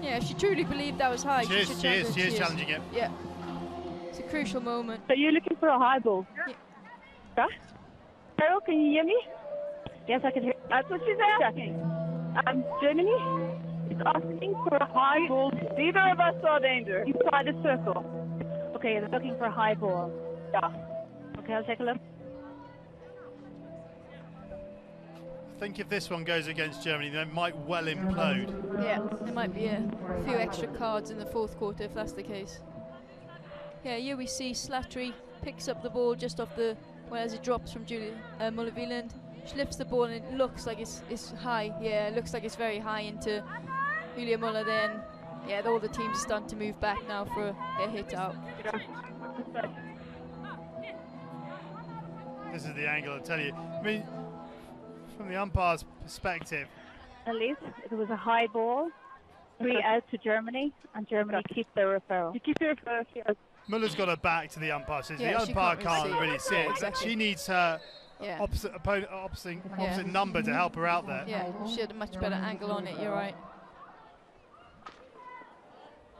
C: Yeah, if she truly believed that was high, she should challenge it.
B: She is challenging it.
C: Yeah. It's a crucial moment.
D: So you're looking for a high ball? Yeah. Carol, can you hear me? Yes, I can hear. That's what she's asking. Germany is asking for a high ball. Neither of us saw danger. Inside the circle. Okay, they're looking for a high ball. Yeah. Okay, I'll take a look.
B: I think if this one goes against Germany, they might well implode.
C: Yeah, there might be a few extra cards in the fourth quarter if that's the case. Yeah, here we see Slattery picks up the ball just off the, well, as it drops from Julia Muller-Wieland. She lifts the ball and it looks like it's high. Yeah, it looks like it's very high into Julia Muller then. Yeah, all the teams are starting to move back now for a hit out.
B: This is the angle, I tell you. I mean, from the umpire's perspective,
D: At least it was a high ball, 3 out to Germany, and Germany keep their referral. You keep your referral, yes.
B: Muller's got her back to the umpire, so
C: Yeah,
B: the umpire can't really see it.
C: Exactly.
B: She needs her
C: Yeah.
B: opposite number to help her out there.
C: Yeah, she had a much better angle on it, you're right.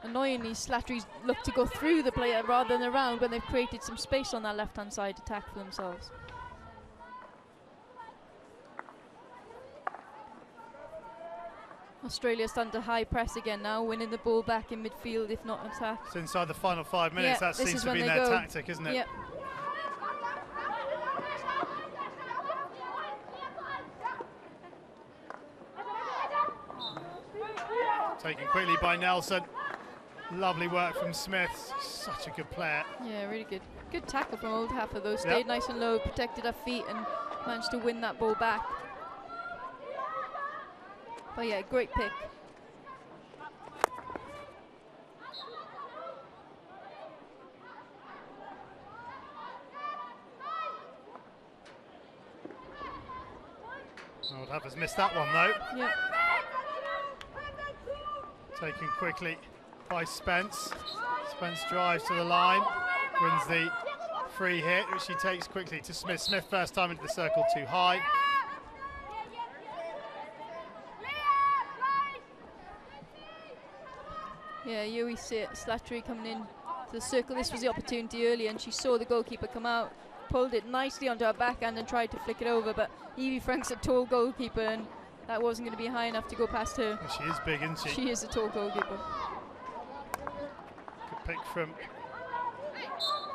C: Annoyingly, Slattery's looked to go through the player rather than around when they've created some space on that left-hand side attack for themselves. Australia's starting to high press again now, winning the ball back in midfield, if not attack.
B: So inside the final 5 minutes,
C: Yeah,
B: that seems to be their tactic, isn't it?
C: Yep.
B: Taken quickly by Nelson. Lovely work from Smith. Such a good player.
C: Yeah, really good. Good tackle from Old Haffer though. Stayed nice and low, protected her feet and managed to win that ball back. But yeah, great pick.
B: Old Haffer's missed that one though.
C: Yep.
B: Taken quickly by Spence. Spence drives to the line, wins the free hit, which she takes quickly to Smith. Smith first time into the circle too high.
C: Yeah, here we see it. Slattery coming in to the circle. This was the opportunity earlier, and she saw the goalkeeper come out, pulled it nicely onto her backhand and tried to flick it over, but Evie Frank's a tall goalkeeper and that wasn't going to be high enough to go past her.
B: She is big, isn't she?
C: She is a tall goalkeeper.
B: pick from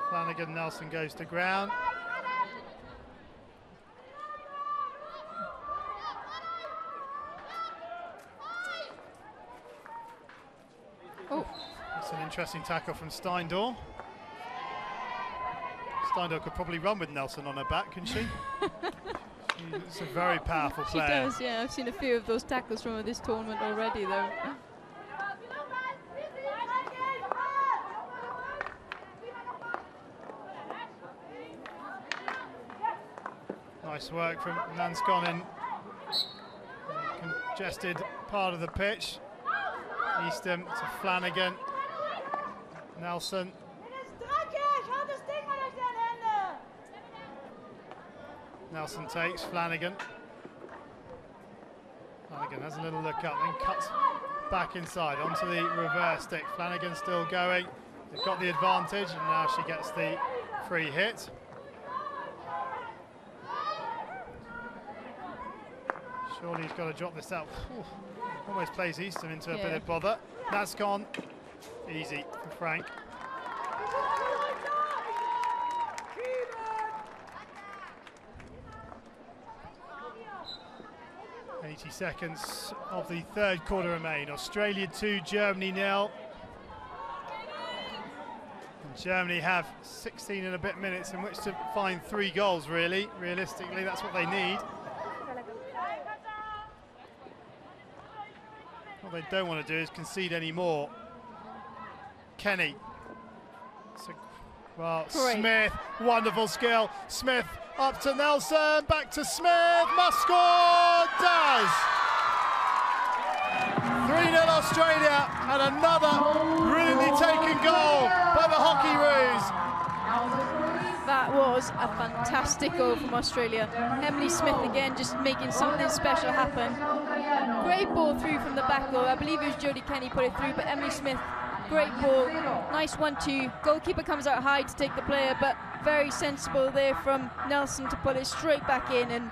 B: Flanagan. Nelson goes to ground.
C: Oh,
B: That's an interesting tackle from Steindl. Steindl could probably run with Nelson on her back, couldn't she? She's a very powerful player.
C: she does, yeah. I've seen a few of those tackles from her this tournament already, though.
B: Nice work from Nanskon in congested part of the pitch. Eastham to Flanagan. Nelson. Nelson takes Flanagan. Flanagan has a little look up, then cuts back inside onto the reverse stick. Flanagan still going. They've got the advantage, and now she gets the free hit. Surely he's got to drop this out. Ooh, almost plays Eastham into a bit of bother. That's gone. Easy for Frank. 80 seconds of the third quarter remain. Australia 2, Germany 0. And Germany have 16 and a bit minutes in which to find 3 goals, really. Realistically, that's what they need. What they don't want to do is concede any more. Kenny. Well,
C: Great.
B: Smith, wonderful skill. Smith up to Nelson, back to Smith, must score, does! 3-0 Australia, and another brilliantly taken goal by the Hockey Roos.
C: That was a fantastic goal from Australia. Emily Smith again just making something special happen. Great ball through from the back goal. I believe it was Jodie Kenny put it through, but Emily Smith, great ball. Nice 1-2. Goalkeeper comes out high to take the player, but very sensible there from Nelson to put it straight back in, and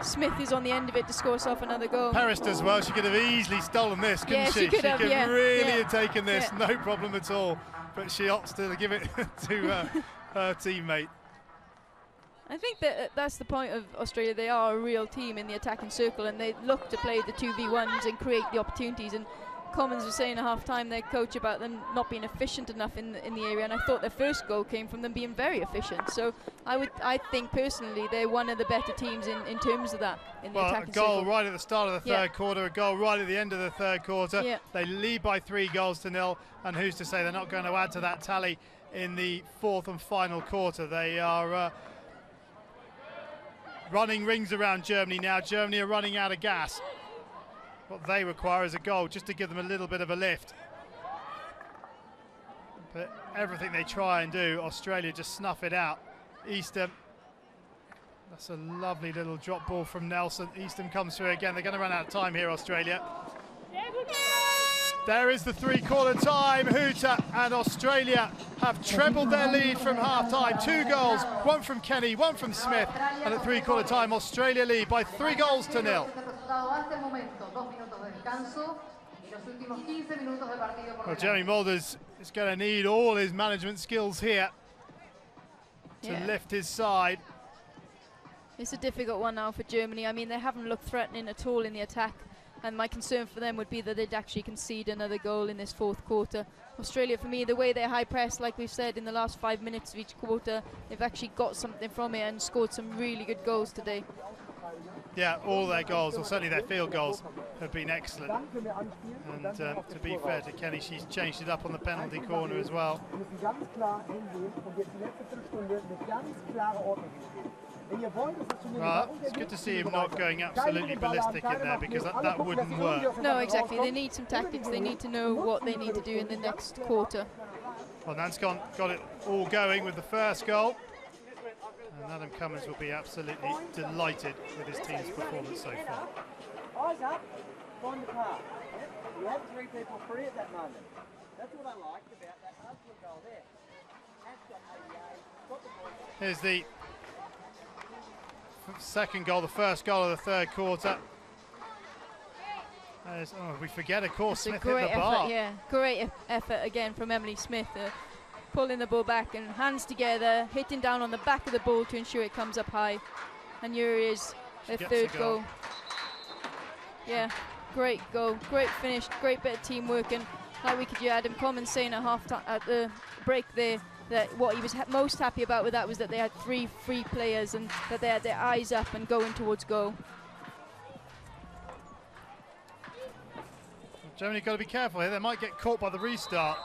C: Smith is on the end of it to score us off another goal.
B: Paris does well. She could have easily stolen this, couldn't
C: Yeah,
B: she?
C: she could have,
B: really
C: yeah.
B: have taken this,
C: Yeah.
B: no problem at all. But she opts to give it to her teammate.
C: I think that that's the point of Australia. They are a real team in the attacking circle, and they look to play the 2v1s and create the opportunities. And Commons was saying at half-time, their coach, about them not being efficient enough in the area, and I thought their first goal came from them being very efficient. So I think personally they're one of the better teams in terms of that in the attacking circle.
B: A goal right at the start of the third quarter, a goal right at the end of the third quarter.
C: Yeah.
B: They lead by 3 goals to 0, and who's to say they're not going to add to that tally in the fourth and final quarter. They are running rings around Germany now. Germany are running out of gas. What they require is a goal just to give them a little bit of a lift. But everything they try and do, Australia just snuff it out. Eastham, that's a lovely little drop ball from Nelson. Eastham comes through again. They're going to run out of time here, Australia. There is the 3-quarter time hooter, and Australia have trebled their lead from half-time. 2 goals, one from Kenny, one from Smith, and at 3-quarter time, Australia lead by 3 goals to 0. Well, Jeremy Mulders is going to need all his management skills here to lift his side.
C: It's a difficult one now for Germany. I mean, they haven't looked threatening at all in the attack, and my concern for them would be that they'd actually concede another goal in this fourth quarter. Australia, for me, the way they high press, like we've said, in the last 5 minutes of each quarter, they've actually got something from it and scored some really good goals today.
B: Yeah, all their goals, or certainly their field goals, have been excellent. And to be fair to Kenny, she's changed it up on the penalty corner as well. Well, it's good to see him not going absolutely ballistic in there, because that wouldn't work.
C: No, exactly. They need some tactics. They need to know what they need to do in the next quarter.
B: Well, Nanskon got it all going with the first goal. And Adam Cummins will be absolutely delighted with his team's performance so far.
E: Eyes up, find the path. You have 3 people free at that moment. That's what I liked about that hard goal there.
B: Here's the second goal, the first goal of the third quarter. We forget, of course,
C: It's
B: Smith
C: a great
B: hit the bar.
C: effort, yeah. Great effort again from Emily Smith, pulling the ball back and hands together, hitting down on the back of the ball to ensure it comes up high. And here is their third goal. Yeah, great goal, great finish, great bit of teamwork. And like we could hear Adam Commons saying at the break there, that what he was most happy about with that was that they had 3 free players and that they had their eyes up and going towards goal.
B: Germany got to be careful here. They might get caught by the restart.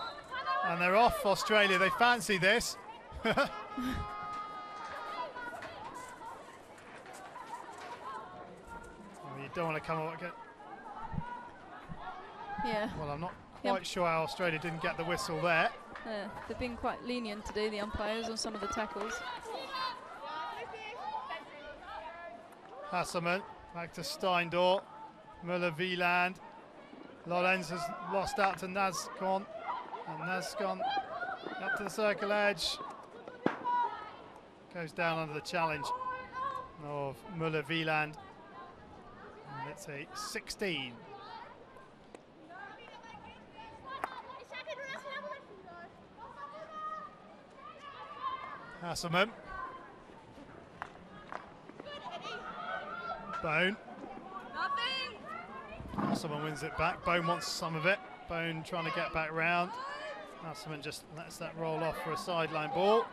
B: And they're off, Australia. They fancy this. You don't want to come out again.
C: Yeah.
B: Well, I'm not quite sure how Australia didn't get the whistle there.
C: They've been quite lenient today, the umpires, on some of the tackles.
B: Hasselmann back to Steindor. Müller-Wieland. Lorenz has lost out to Nazcon. And Nazcon up to the circle edge. Goes down under the challenge of Müller-Wieland. And it's a 16. Hasselmann. Bone. Hasselmann wins it back. Bone wants some of it. Bone trying to get back round. Hasselmann just lets that roll off for a sideline ball.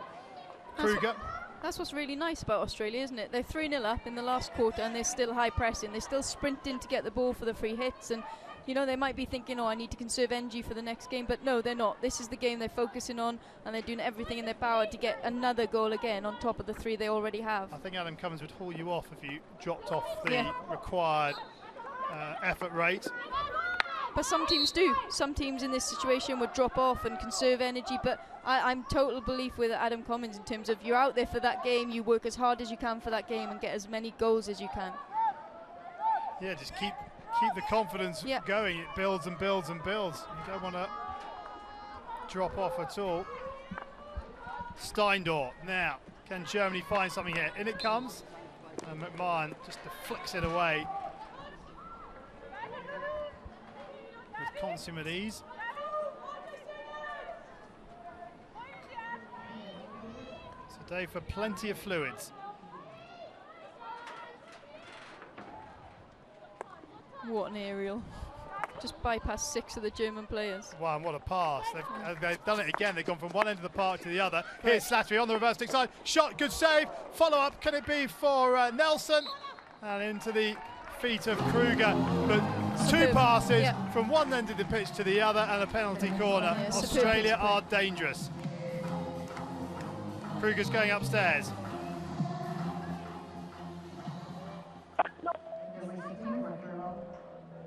B: Kruger.
C: That's what's really nice about Australia, isn't it? They're 3-0 up in the last quarter and they're still high pressing. They're still sprinting to get the ball for the free hits. And, you know, they might be thinking, oh, I need to conserve energy for the next game. But no, they're not. This is the game they're focusing on and they're doing everything in their power to get another goal again on top of the 3 they already have.
B: I think Adam Cummins would haul you off if you dropped off the required effort rate.
C: But some teams do. Some teams in this situation would drop off and conserve energy. But I'm total belief with Adam Commins in terms of you're out there for that game, you work as hard as you can for that game and get as many goals as you can.
B: Yeah, just keep the confidence going. It builds and builds and builds. You don't want to drop off at all. Steindor now. Can Germany find something here? In it comes. And McMahon just flicks it away with consummate ease. It's a day for plenty of fluids.
C: What an aerial. Just bypassed 6 of the German players.
B: Wow, and what a pass. They've done it again. They've gone from one end of the park to the other. Here's Slattery on the reverse stick side. Shot, good save. Follow-up, can it be for Nelson? And into the feet of Kruger. But 2 passes from one end of the pitch to the other and a penalty corner.
C: Yeah,
B: Australia are dangerous. Kruger's going upstairs.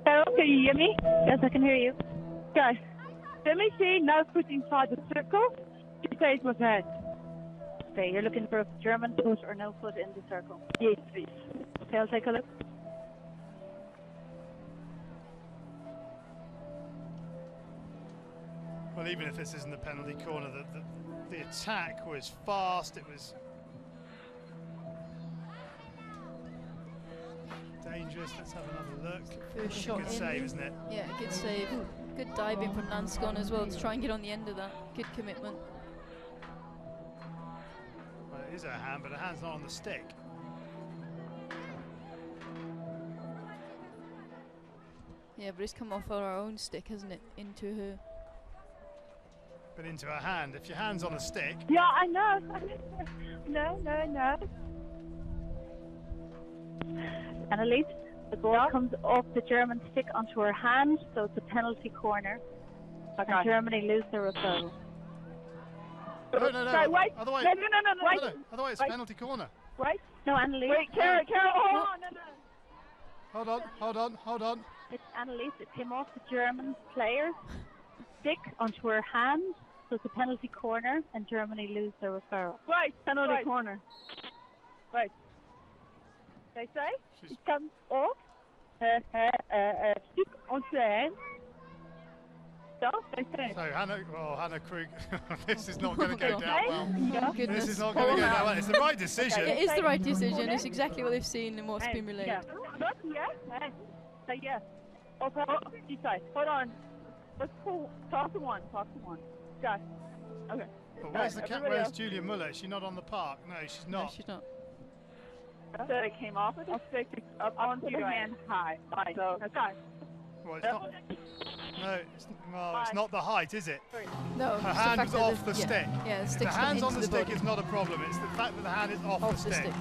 D: Hello, can you hear me? Yes, I can hear you. Okay. Let me see, now foot inside the circle. She says with head. Okay, you're looking for a German foot or no foot in the circle? Yes, please. Okay, I'll take a look.
B: Well, even if this isn't the penalty corner, the attack was fast. It was dangerous. Let's have another look.
C: First shot
B: good save, isn't it?
C: Yeah, good save. Good diving from Nanscon as well to try and get on the end of that. Good commitment.
B: Well, it is her hand, but her hand's not on the stick.
C: Yeah, but it's come off our own stick, hasn't it? Into her.
B: But into her hand. If your hand's on the stick.
D: Yeah, I know. No. Annalise, the ball comes off the German stick onto her hand, so it's a penalty corner. Okay. And Germany lose their referral.
B: No.
D: Sorry, wait.
B: Otherwise,
D: no, wait.
B: Otherwise, it's penalty corner.
D: Wait. No, Annalise. Wait, Carol, hold on, no.
B: Hold on.
D: It's Annalise. It came off the German player's stick onto her hand, so it's a penalty corner, and Germany lose their referral. Right, penalty corner. Right. They say it comes off stick onto her hand. So they say.
B: So Hannah Krug, this is not going to go down well.
C: Oh, goodness.
B: This is not going to go down well. It's the right decision.
C: It is the right decision. It's exactly what they've seen and what's been relayed.
D: Yeah. So Okay, each side. Hold on. Let's pull. Talk to one. Guys. Okay.
B: But where's Julia Muller? Is she not on the park? No, she's not.
C: No, she's not.
D: So it came off of the stick up onto the hand high. So that's fine.
B: Well, it's not. No, it's not the height, is it?
C: No,
B: Her hand was off the stick.
C: Yeah, the
B: If the
C: stick's
B: hand's on
C: into
B: the
C: the
B: stick
C: body.
B: is not a problem. It's the fact that the hand is off the stick.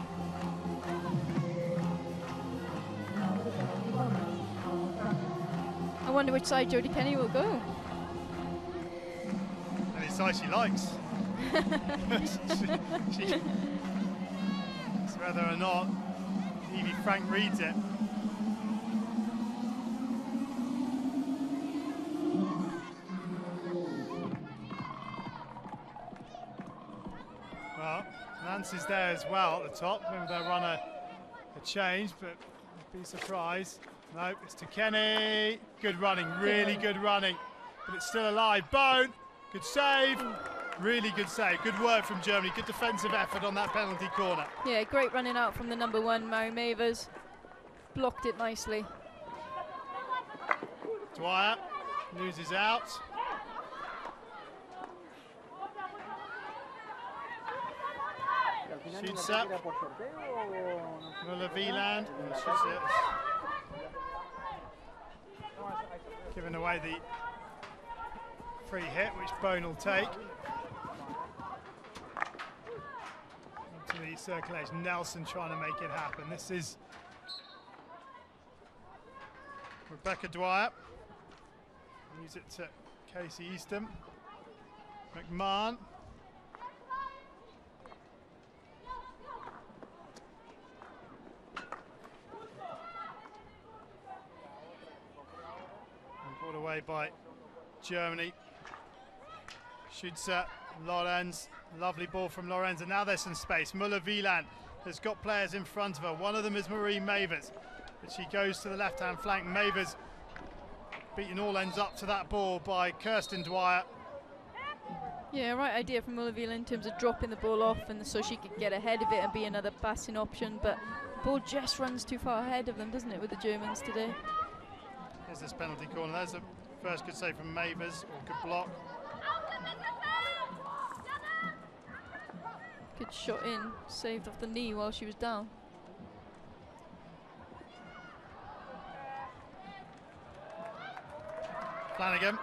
C: I wonder which side Jodie Kenny will go.
B: Any side she likes. It's whether or not Evie Frank reads it. Well, Nance is there as well at the top. Maybe they'll run a change, but I'd be surprised. No, it's to Kenny. Good running, really good running. But it's still alive. Bone, good save. Really good save. Good work from Germany. Good defensive effort on that penalty corner.
C: Yeah, great running out from the number 1, Mary Mavers. Blocked it nicely.
B: Dwyer loses out. Shoots up. Muller Wieland. Giving away the free hit, which Bone will take. To the circulation. Nelson trying to make it happen. This is Rebecca Dwyer. Use it to Casey Easton. McMahon. And brought away by Germany. Shoots at Lorenz. Lovely ball from Lorenz, and now there's some space. Muller Wieland has got players in front of her. One of them is Marie Mavers, but she goes to the left-hand flank. Mavers beating all ends up to that ball by Kirsten Dwyer.
C: Yeah, right idea from Muller Wieland in terms of dropping the ball off, and so she could get ahead of it and be another passing option. But the ball just runs too far ahead of them, doesn't it, with the Germans today?
B: Here's this penalty corner. There's a first good save from Mavers, or good block.
C: Good shot in, saved off the knee while she was down.
B: Flanagan.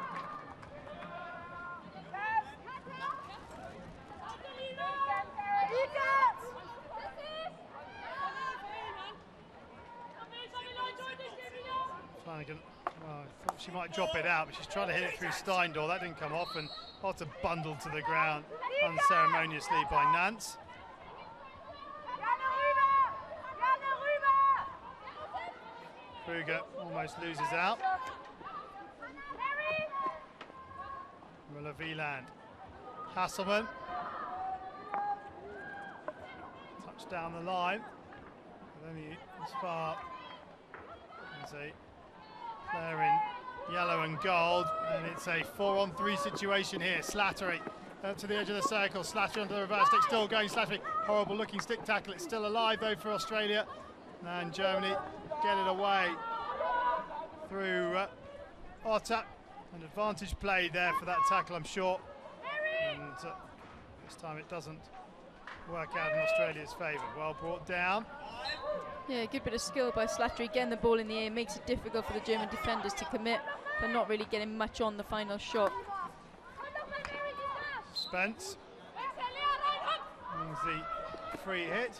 B: Flanagan, well, I thought she might drop it out, but she's trying to hit it through Steindor. That didn't come off, and Otter bundled to the ground unceremoniously by Nance. Kruger almost loses out. Muller Wieland. Hasselman. Touch down the line. But only as far as a player in yellow and gold. And it's a 4-on-3 situation here. Slattery to the edge of the circle. Slattery under the reverse stick. Still going Slattery. Horrible looking stick tackle. It's still alive though for Australia. And Germany get it away through Otter. An advantage play there for that tackle, I'm sure. And this time it doesn't work out in Australia's favour. Well brought down.
C: Yeah, good bit of skill by Slattery. Getting the ball in the air makes it difficult for the German defenders to commit, but not really getting much on the final shot.
B: Spence wins the free hit.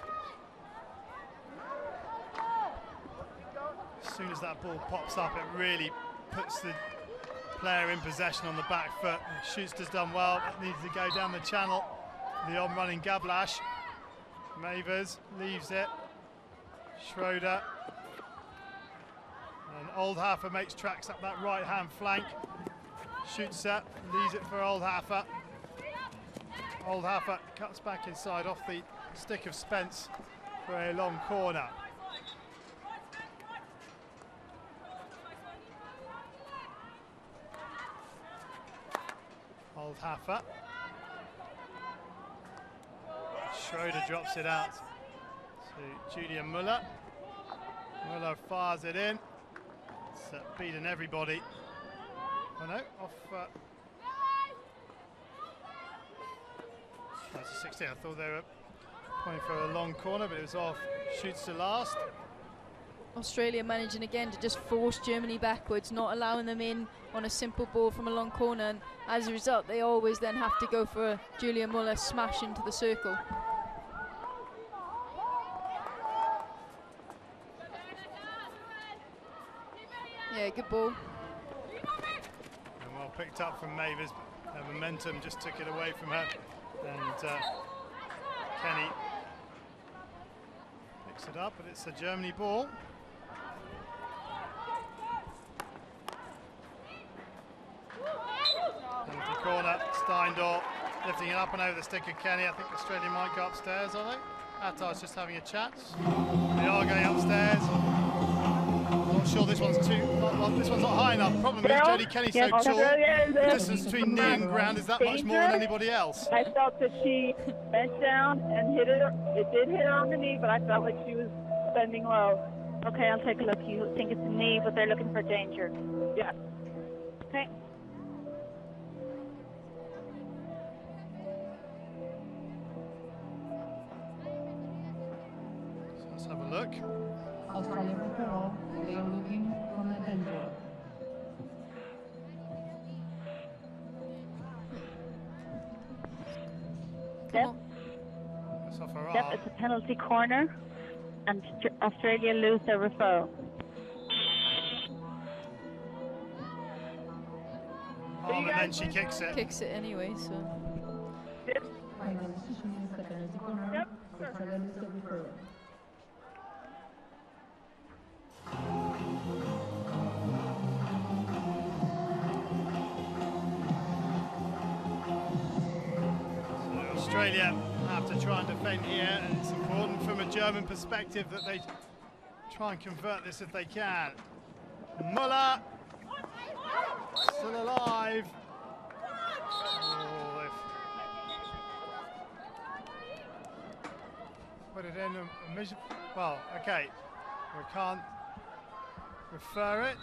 B: As soon as that ball pops up, it really puts the player in possession on the back foot. Schuster's done well, but needs to go down the channel. The on-running Gablash. Mavers leaves it. Schroeder. And Oldhafer makes tracks up that right-hand flank. Shoots it, leaves it for Oldhafer. Oldhafer cuts back inside off the stick of Spence for a long corner. Oldhafer. Schroeder drops it out to Julia Muller. Muller fires it in. It's beaten everybody. Oh no, off. That's a 16. I thought they were pointing for a long corner, but it was off. Shoots to last.
C: Australia managing again to just force Germany backwards, not allowing them in on a simple ball from a long corner, and as a result they always then have to go for a Julia Muller smash into the circle. Yeah, good ball.
B: And well picked up from Mavis, but her momentum just took it away from her, and Kenny picks it up, but it's a Germany ball. Penalty corner, Steindor lifting it up and over the stick of Kenny. I think Australia might go upstairs, are they? Attar's just having a chat. They are going upstairs. Not sure this one's this one's not high enough. Problem is Jodie Kenny's so tall. The distance between knee and ground is that much more than anybody else.
D: I felt that she bent down and hit it. It did hit her on the knee, but I felt like she was bending low. Okay, I'll take a look. You think it's a knee, but they're looking for danger. Yeah. Okay.
B: So let's have a look.
H: Australia referral, they are looking for the danger.
D: Yep.
B: That's off her
D: Yep,
B: arm.
D: it's a penalty corner, and Australia lose their referral.
B: Arm, and then she kicks it.
C: Kicks it anyway, so.
H: Final decision is the penalty corner.
D: Yep,
H: Australia lose the referral.
B: So Australia have to try and defend here, and it's important from a German perspective that they try and convert this if they can. Muller still alive. Oh, put it in a measure. Well, okay, we can't refer it.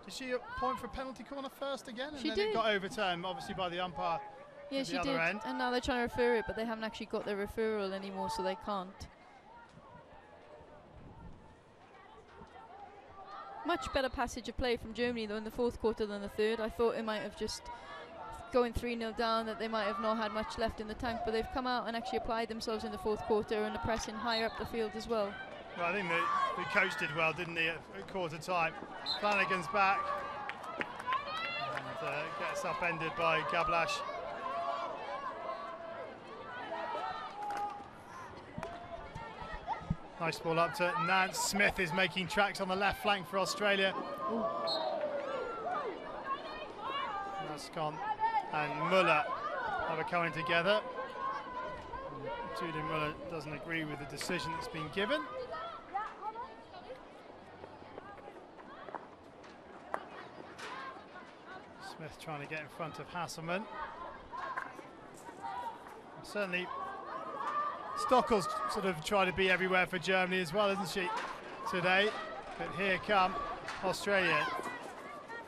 B: Did she point for a penalty corner first again? And
C: She
B: then
C: did.
B: it got overturned, obviously, by the umpire.
C: Yeah,
B: at the
C: she
B: other
C: did.
B: end.
C: And now they're trying to refer it, but they haven't actually got their referral anymore, so they can't. Much better passage of play from Germany, though, in the fourth quarter than the third. I thought it might have just going 3-0 down, that they might have not had much left in the tank, but they've come out and actually applied themselves in the fourth quarter and are pressing higher up the field as well.
B: Well, I think the coach did well, didn't he, at quarter time. Flanagan's back and gets upended by Gablash. Nice ball up to Nance. Smith is making tracks on the left flank for Australia. Nascon and Muller are coming together. Judy Muller doesn't agree with the decision that's been given. Smith trying to get in front of Hasselmann. Certainly Stockel's sort of trying to be everywhere for Germany as well, isn't she, today? But here come Australia.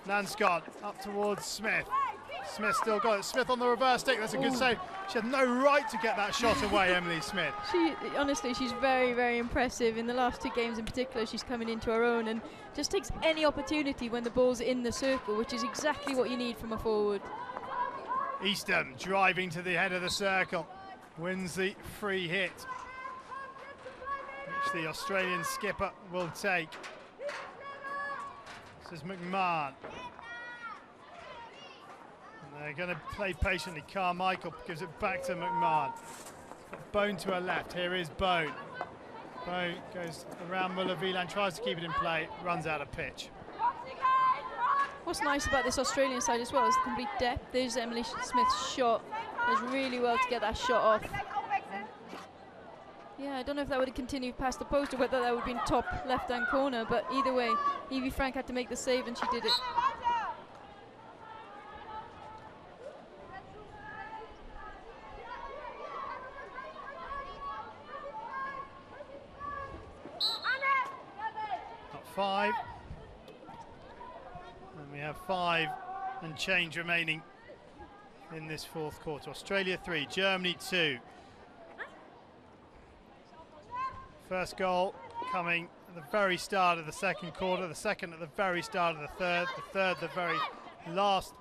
B: Nanscott up towards Smith. Smith still got it. Smith on the reverse stick. That's a good save. She had no right to get that shot away, Emily Smith.
C: Honestly, she's very, very impressive. In the last two games in particular, she's coming into her own and just takes any opportunity when the ball's in the circle, which is exactly what you need from a forward.
B: Eastham driving to the head of the circle. Wins the free hit, which the Australian skipper will take. This is McMahon. And they're going to play patiently. Carmichael gives it back to McMahon. Bone to her left. Here is Bone. Bone goes around Muller-Wieland, tries to keep it in play, runs out of pitch.
C: What's nice about this Australian side as well is the complete depth. There's Emily Smith's shot. Does really well to get that shot off. Yeah, I don't know if that would have continued past the post or whether that would have been top left-hand corner, but either way, Evie Frank had to make the save and she did it.
B: Top 5. We have 5 and change remaining in this fourth quarter. Australia 3, Germany 2. First goal coming at the very start of the second quarter, the second at the very start of the third the very last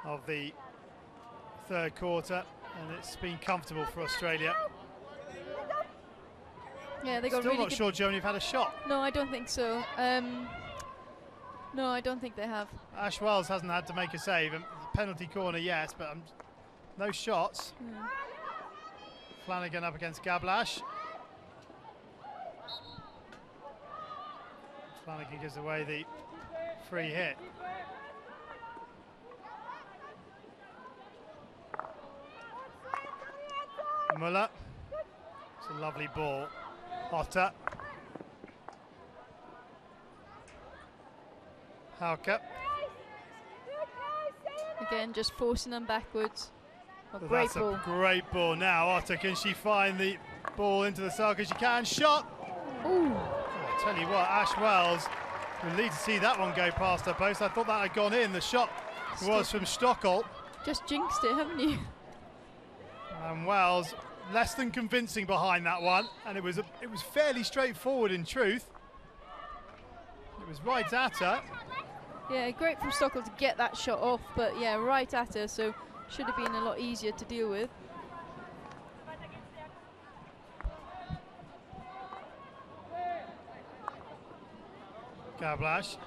B: of the third quarter, and it's been comfortable for Australia.
C: Yeah, they got
B: Still
C: really
B: not sure Germany have had a shot.
C: No, I don't think so. No, I don't think they have.
B: Ash Wells hasn't had to make a save. Penalty corner, yes, but no shots. Flanagan up against Gablash. Flanagan gives away the free hit. Muller. It's a lovely ball. Otter. Hauke.
C: Again, just forcing them backwards.
B: Well,
C: Great
B: that's
C: ball.
B: a great ball. Now Otter, can she find the ball into the circle? She can. Shot.
C: Ooh.
B: Oh, I tell you what, Ash Wells, relieved to see that one go past her post. I thought that had gone in. The shot was from Stockel.
C: Just jinxed it, haven't you?
B: And Wells, less than convincing behind that one, and it was fairly straightforward in truth. It was right at her.
C: Yeah, great from Stockel to get that shot off, but yeah, right at her, so should have been a lot easier to deal with.
B: Gablash.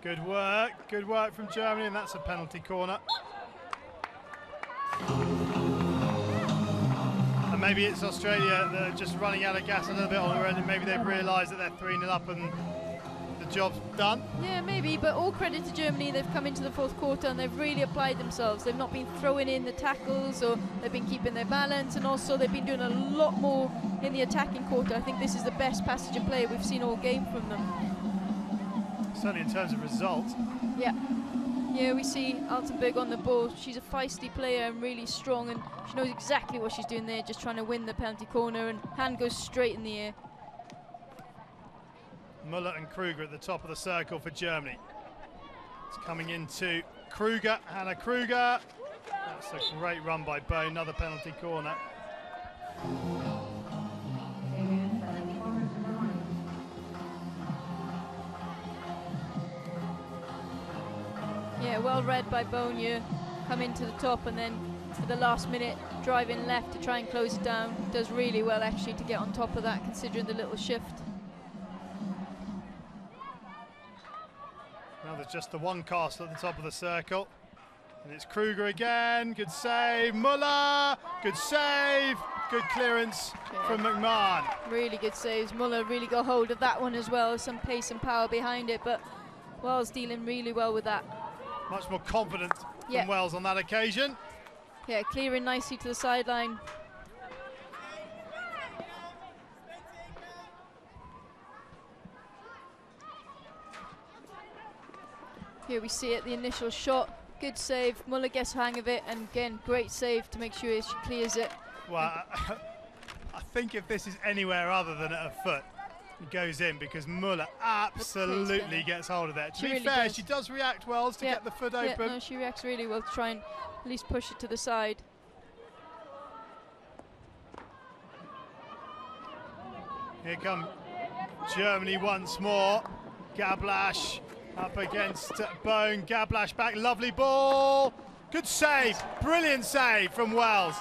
B: Good work from Germany, and that's a penalty corner. And maybe it's Australia that are just running out of gas a little bit on their end, and maybe they've realised that they're 3-0 up and the job's done.
C: Yeah, maybe, but all credit to Germany. They've come into the fourth quarter and they've really applied themselves. They've not been throwing in the tackles, or they've been keeping their balance, and also they've been doing a lot more in the attacking quarter. I think this is the best passage of play we've seen all game from them.
B: Certainly in terms of result.
C: Yeah. Yeah, we see Altenberg on the ball. She's a feisty player and really strong, and she knows exactly what she's doing there, just trying to win the penalty corner, and hand goes straight in the air.
B: Muller and Kruger at the top of the circle for Germany. It's coming into Kruger, Hannah Kruger. That's a great run by Bow, another penalty corner.
C: Yeah, well read by Bonia. Come into the top, and then for the last minute driving left to try and close it down. Does really well actually to get on top of that, considering the little shift.
B: Now there's just the one cast at the top of the circle, and it's Kruger again. Good save, Muller. Good save, good clearance from McMahon.
C: Really good saves. Muller really got hold of that one as well. Some pace and power behind it, but Wells dealing really well with that.
B: Much more confident than Wells on that occasion.
C: Yeah, clearing nicely to the sideline. Here we see it, the initial shot. Good save. Muller gets hang of it, and again, great save to make sure she clears it.
B: Well, I think if this is anywhere other than at her foot, it goes in, because Muller absolutely gets hold of that. To be
C: really
B: fair,
C: does.
B: she does react well to get the foot open.
C: Yeah, no, she reacts really well to try and at least push it to the side.
B: Here come Germany once more. Gablash up against Bone. Gablash back, lovely ball. Good save, brilliant save from Wells.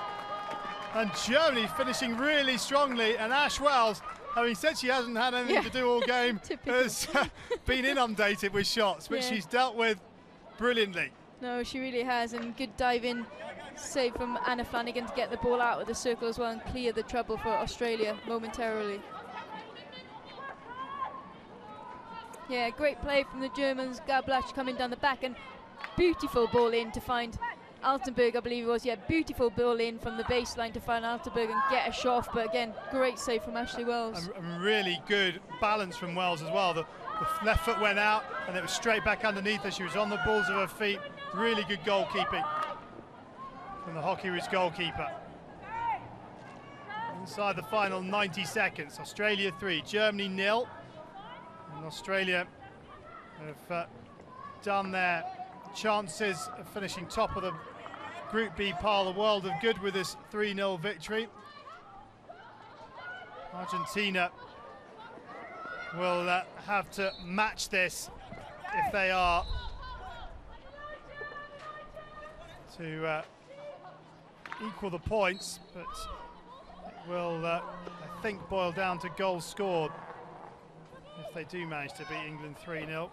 B: And Germany finishing really strongly, and Ash Wells, having said she hasn't had anything to do all game, has been inundated with shots, which she's dealt with brilliantly.
C: No, she really has, and good dive-in save from Anna Flanagan to get the ball out of the circle as well and clear the trouble for Australia momentarily. Yeah, great play from the Germans. Gablash coming down the back, and beautiful ball in to find Altenberg, I believe it was. Yeah, beautiful ball in from the baseline to find Altenberg and get a shot off, but again, great save from Ashley Wells.
B: And really good balance from Wells as well. The left foot went out and it was straight back underneath her. She was on the balls of her feet. Really good goalkeeping from the Hockeyroos goalkeeper. Inside the final 90 seconds, Australia 3, Germany 0. And Australia have done their chances of finishing top of the Group B pile a world of good with this 3-0 victory. Argentina will have to match this if they are to equal the points, but it will, I think, boil down to goals scored if they do manage to beat England 3-0.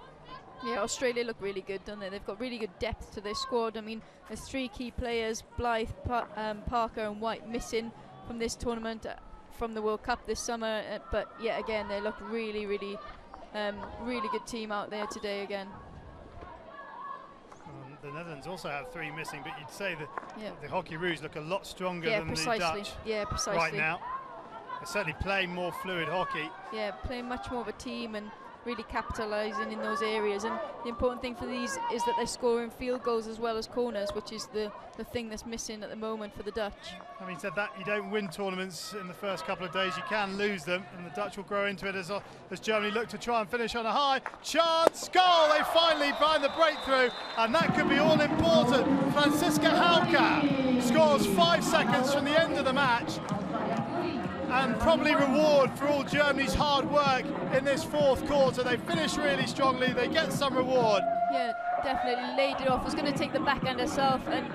C: Yeah, Australia look really good, don't they? They've got really good depth to their squad. I mean, there's 3 key players, Blythe, Parker and White, missing from this tournament, from the World Cup this summer. But yet again, they look really good team out there today again.
B: The Netherlands also have 3 missing, but you'd say that the Hockey Rouge look a lot stronger than the Dutch right now. They're certainly playing more fluid hockey.
C: Yeah, playing much more of a team and really capitalising in those areas. And the important thing for these is that they're scoring field goals as well as corners, which is the thing that's missing at the moment for the Dutch. Having
B: said that, you don't win tournaments in the first couple of days, you can lose them, and the Dutch will grow into it as Germany look to try and finish on a high. Chance, goal! They finally find the breakthrough, and that could be all important. Franziska Hauke scores 5 seconds from the end of the match, and probably reward for all Germany's hard work in this 4th quarter. They finish really strongly, they get some reward.
C: Yeah, definitely laid it off. Was going to take the backhand herself, and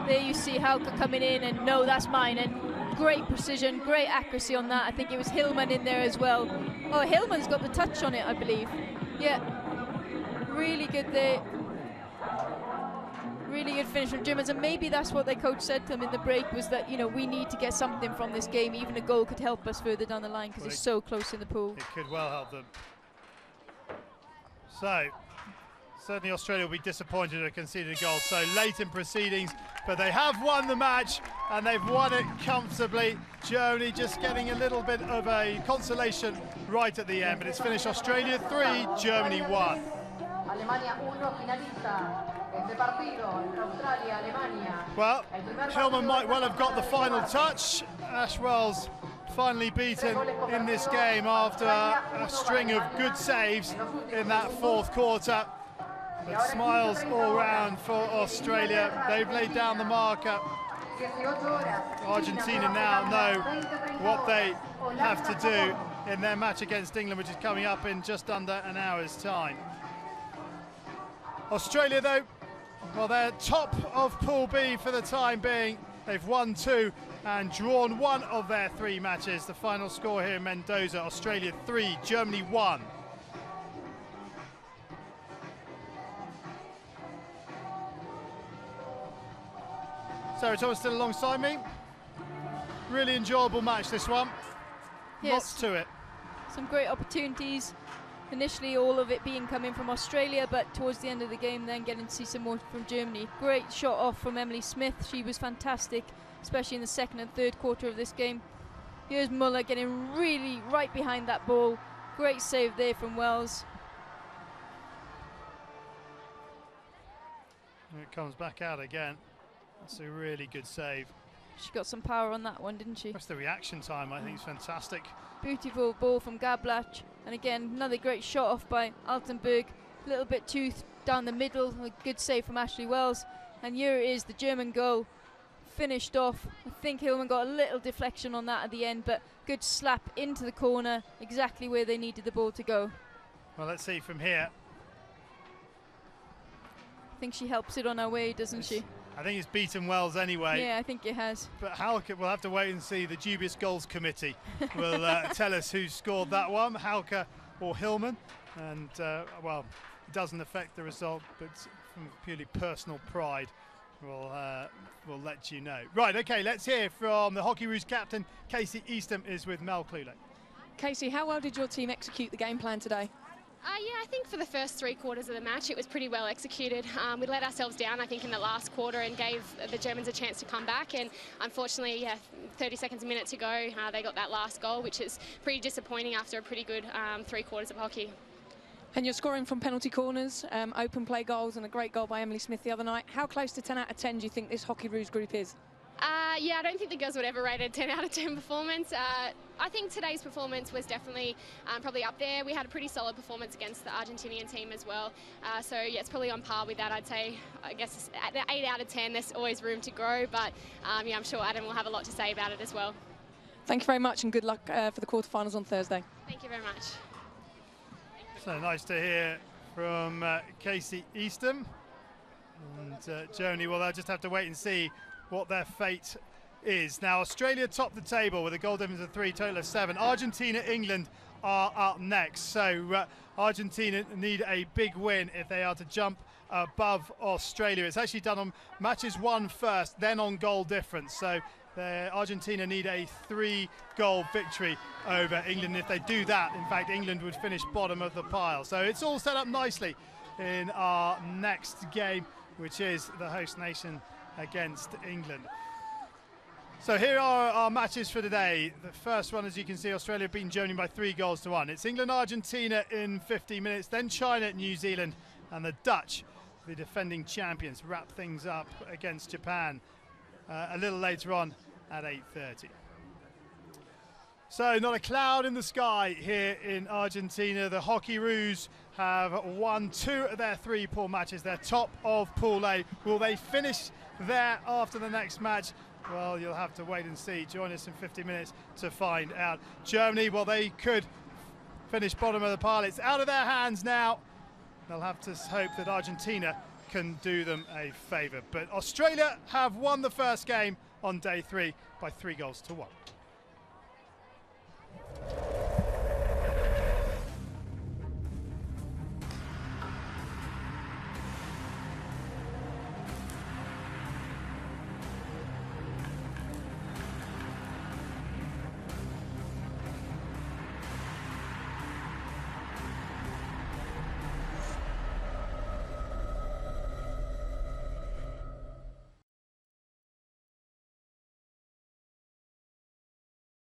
C: there you see Hauke coming in, and no, that's mine. And great precision, great accuracy on that. I think it was Hillman in there as well. Oh, Hillman's got the touch on it, I believe. Yeah, really good there. Really good finish from Germans, and maybe that's what their coach said to them in the break, was that, you know, we need to get something from this game. Even a goal could help us further down the line because it's so close in the pool.
B: It could well help them. So, certainly Australia will be disappointed to have conceded a goal so late in proceedings, but they have won the match, and they've won it comfortably. Germany just getting a little bit of a consolation right at the end, but it's finished Australia 3, Germany 1. Well, Hillman might well have got the final touch. Ashwell's finally beaten in this game after a string of good saves in that 4th quarter. But smiles all round for Australia. They've laid down the marker. Argentina now know what they have to do in their match against England, which is coming up in just under an hour's time. Australia, though, well, they're top of Pool B for the time being. They've won 2 and drawn 1 of their 3 matches. The final score here in Mendoza, Australia 3, Germany 1. Sarah Thomas still alongside me. Really enjoyable match, this one.
C: Yes.
B: Lots to it.
C: Some great opportunities. Initially all of it being coming from Australia, but towards the end of the game then getting to see some more from Germany. Great shot off from Emily Smith. She was fantastic, especially in the 2nd and 3rd quarter of this game. Here's Muller getting really right behind that ball. Great save there from Wells.
B: And it comes back out again. That's a really good save.
C: She got some power on that one, didn't she?
B: That's the reaction time, I think, is fantastic.
C: Beautiful ball from Gablach, and again another great shot off by Altenberg. A little bit too down the middle. A good save from Ashley Wells, and here it is, the German goal finished off. I think Hillman got a little deflection on that at the end, but good slap into the corner, exactly where they needed the ball to go.
B: Well, let's see from here.
C: I think she helps it on her way, doesn't she?
B: I think it's beaten Wells anyway.
C: Yeah, I think it has.
B: But Hauke, we'll have to wait and see. The dubious goals committee will tell us who scored that one, Hauke or Hillman. And, well, it doesn't affect the result, but from purely personal pride, we'll let you know. Right, OK, let's hear from the Hockey Rouge captain. Casey Eastham is with Mel Cluley.
F: Casey, how well did your team execute the game plan today?
I: Yeah, I think for the first 3 quarters of the match, it was pretty well executed. We let ourselves down, I think, in the last quarter and gave the Germans a chance to come back. And unfortunately, yeah, 30 seconds a minute to go, they got that last goal, which is pretty disappointing after a pretty good 3 quarters of hockey.
F: And you're scoring from penalty corners, open play goals, and a great goal by Emily Smith the other night. How close to 10 out of 10 do you think this Hockey Rouge group is?
I: Yeah, I don't think the girls would ever rate a 10 out of 10 performance. I think today's performance was definitely probably up there. We had a pretty solid performance against the Argentinian team as well. So yeah, it's probably on par with that, I'd say. I guess at the 8 out of 10, there's always room to grow, but yeah, I'm sure Adam will have a lot to say about it as well.
F: Thank you very much and good luck for the quarterfinals on Thursday.
I: Thank you very much.
B: So nice to hear from Casey Easton. And Germany, well, they'll just have to wait and see what their fate is. Now, Australia top the table with a goal difference of 3, total of 7. Argentina, England are up next. So Argentina need a big win if they are to jump above Australia. It's actually done on matches won first, then on goal difference. So Argentina need a 3-goal victory over England. If they do that, in fact, England would finish bottom of the pile. So it's all set up nicely in our next game, which is the host nation against England. So here are our matches for today. The first one, as you can see, Australia beating Germany by 3-1. It's England-Argentina in 50 minutes, then China-New Zealand, and the Dutch, the defending champions, wrap things up against Japan a little later on at 8:30. So not a cloud in the sky here in Argentina. The Hockeyroos have won 2 of their 3 pool matches. They're top of Pool A. Will they finish there after the next match? Well, you'll have to wait and see. Join us in 50 minutes to find out. Germany, well, they could finish bottom of the pile. It's out of their hands now. They'll have to hope that Argentina can do them a favour. But Australia have won the first game on day 3 by 3-1.